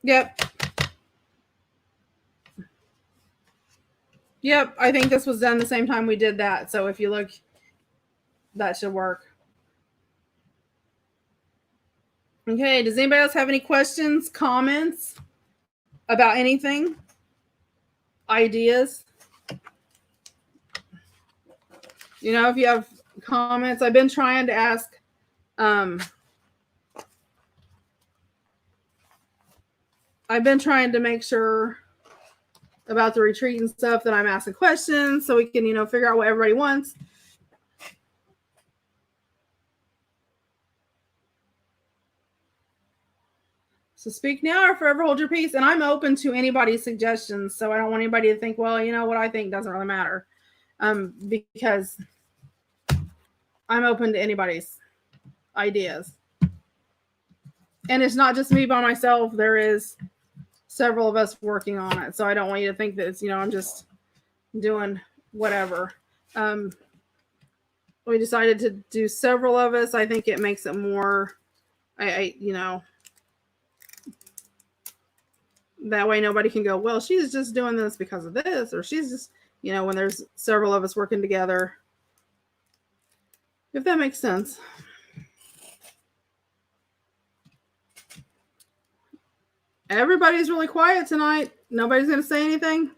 Yep. Yep, I think this was done the same time we did that. So if you look, that should work. Okay, does anybody else have any questions, comments about anything? Ideas? You know, if you have comments, I've been trying to ask I've been trying to make sure about the retreat and stuff that I'm asking questions so we can, you know, figure out what everybody wants. So speak now or forever hold your peace. And I'm open to anybody's suggestions. So I don't want anybody to think, well, you know, what I think doesn't really matter. Because I'm open to anybody's ideas. And it's not just me by myself. There is several of us working on it. So I don't want you to think that it's, you know, I'm just doing whatever. We decided to do several of us. I think it makes it more, you know, that way nobody can go, well, she's just doing this because of this, or she's just, you know, when there's several of us working together, if that makes sense. Everybody's really quiet tonight. Nobody's going to say anything.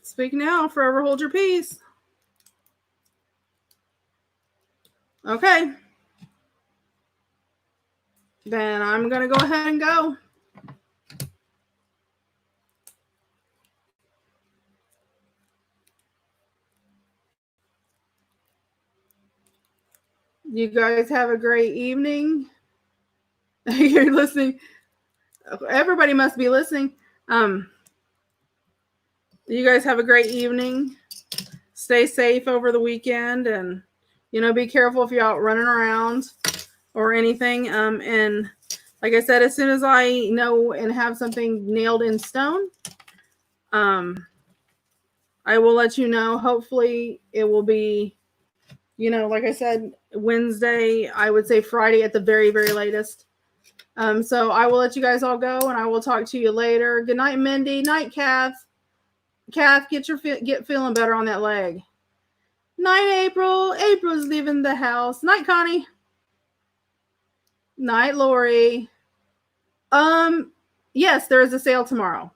Speak now, forever hold your peace. Okay. Then I'm going to go ahead and go. You guys have a great evening. You're listening. Everybody must be listening. You guys have a great evening. Stay safe over the weekend, and, you know, be careful if you're out running around or anything. And like I said, as soon as I know and have something nailed in stone, I will let you know. Hopefully it will be, you know, like I said, Wednesday, I would say Friday at the very, very latest. So I will let you guys all go, and I will talk to you later. Good night, Mindy. Night, Kath. Kath, get feeling better on that leg. Night, April. April's leaving the house. Night, Connie. Night, Lori. Yes, there is a sale tomorrow.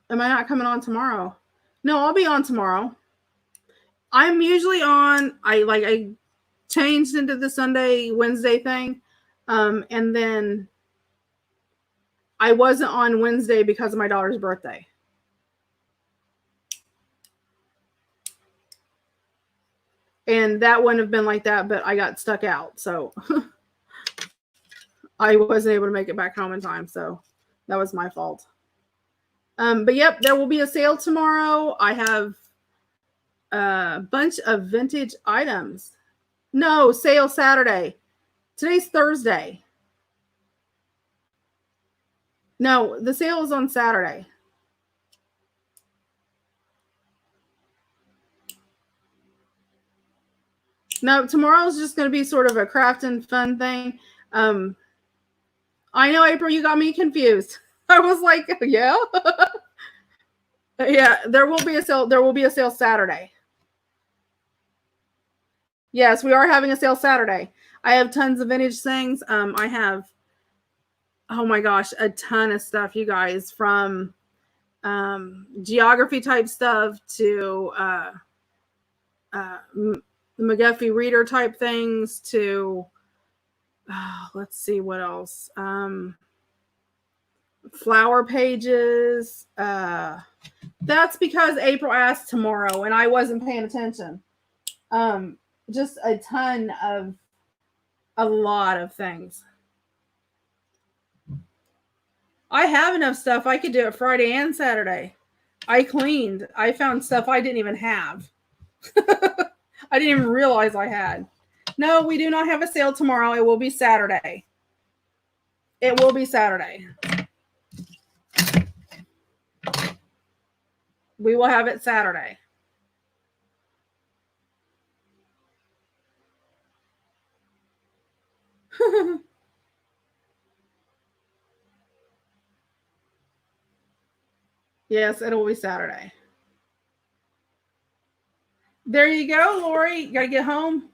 Am I not coming on tomorrow? No, I'll be on tomorrow. I'm usually on. I changed into the Sunday, Wednesday thing. And then I wasn't on Wednesday because of my daughter's birthday. And that wouldn't have been like that, but I got stuck out. So I wasn't able to make it back home in time. So that was my fault. But yep, there will be a sale tomorrow. I have bunch of vintage items. No, sale Saturday. Today's Thursday. No, the sale is on Saturday. No, tomorrow's just going to be sort of a craft and fun thing. I know, April, you got me confused. I was like, yeah. Yeah, there will be a sale. There will be a sale Saturday. Yes, we are having a sale Saturday. I have tons of vintage things. I have, oh my gosh, a ton of stuff, you guys, from geography type stuff to McGuffey reader type things to, let's see what else. Flower pages. That's because April asked tomorrow and I wasn't paying attention. Just a ton of, a lot of things. I have enough stuff. I could do it Friday and Saturday. I cleaned. I found stuff I didn't even have. I didn't even realize I had. No, we do not have a sale tomorrow. It will be Saturday. It will be Saturday. We will have it Saturday. Yes, it will be Saturday. There you go, Lori. You got to get home.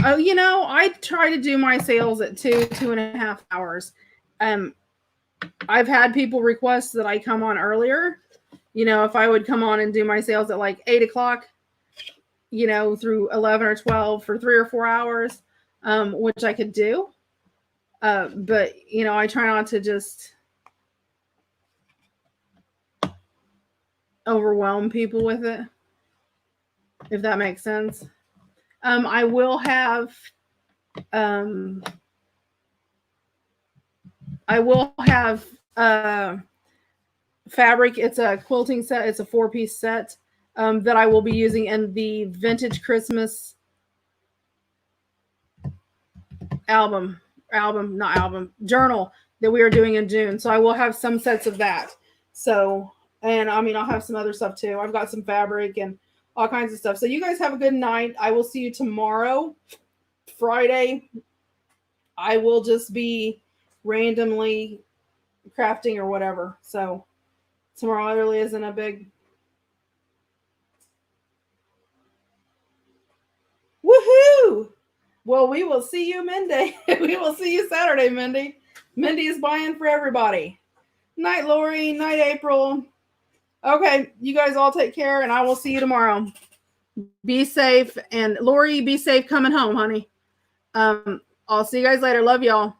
Oh, you know, I try to do my sales at 2.5 hours. I've had people request that I come on earlier. You know, if I would come on and do my sales at like 8 o'clock, you know, through 11 or 12 for 3 or 4 hours, which I could do. But, you know, I try not to just overwhelm people with it, if that makes sense. I will have fabric. It's a quilting set. It's a 4-piece set that I will be using in the Vintage Christmas journal that we are doing in June. So I will have some sets of that. So, and I mean, I'll have some other stuff too. I've got some fabric and all kinds of stuff. So you guys have a good night. I will see you tomorrow, Friday. I will just be randomly crafting or whatever. So tomorrow really isn't a big woohoo. Well, we will see you Monday. We will see you Saturday, Mindy. Mindy is buying for everybody. Night, Lori. Night, April. Okay, you guys all take care, and I will see you tomorrow. Be safe, and Lori, be safe coming home, honey. I'll see you guys later. Love y'all.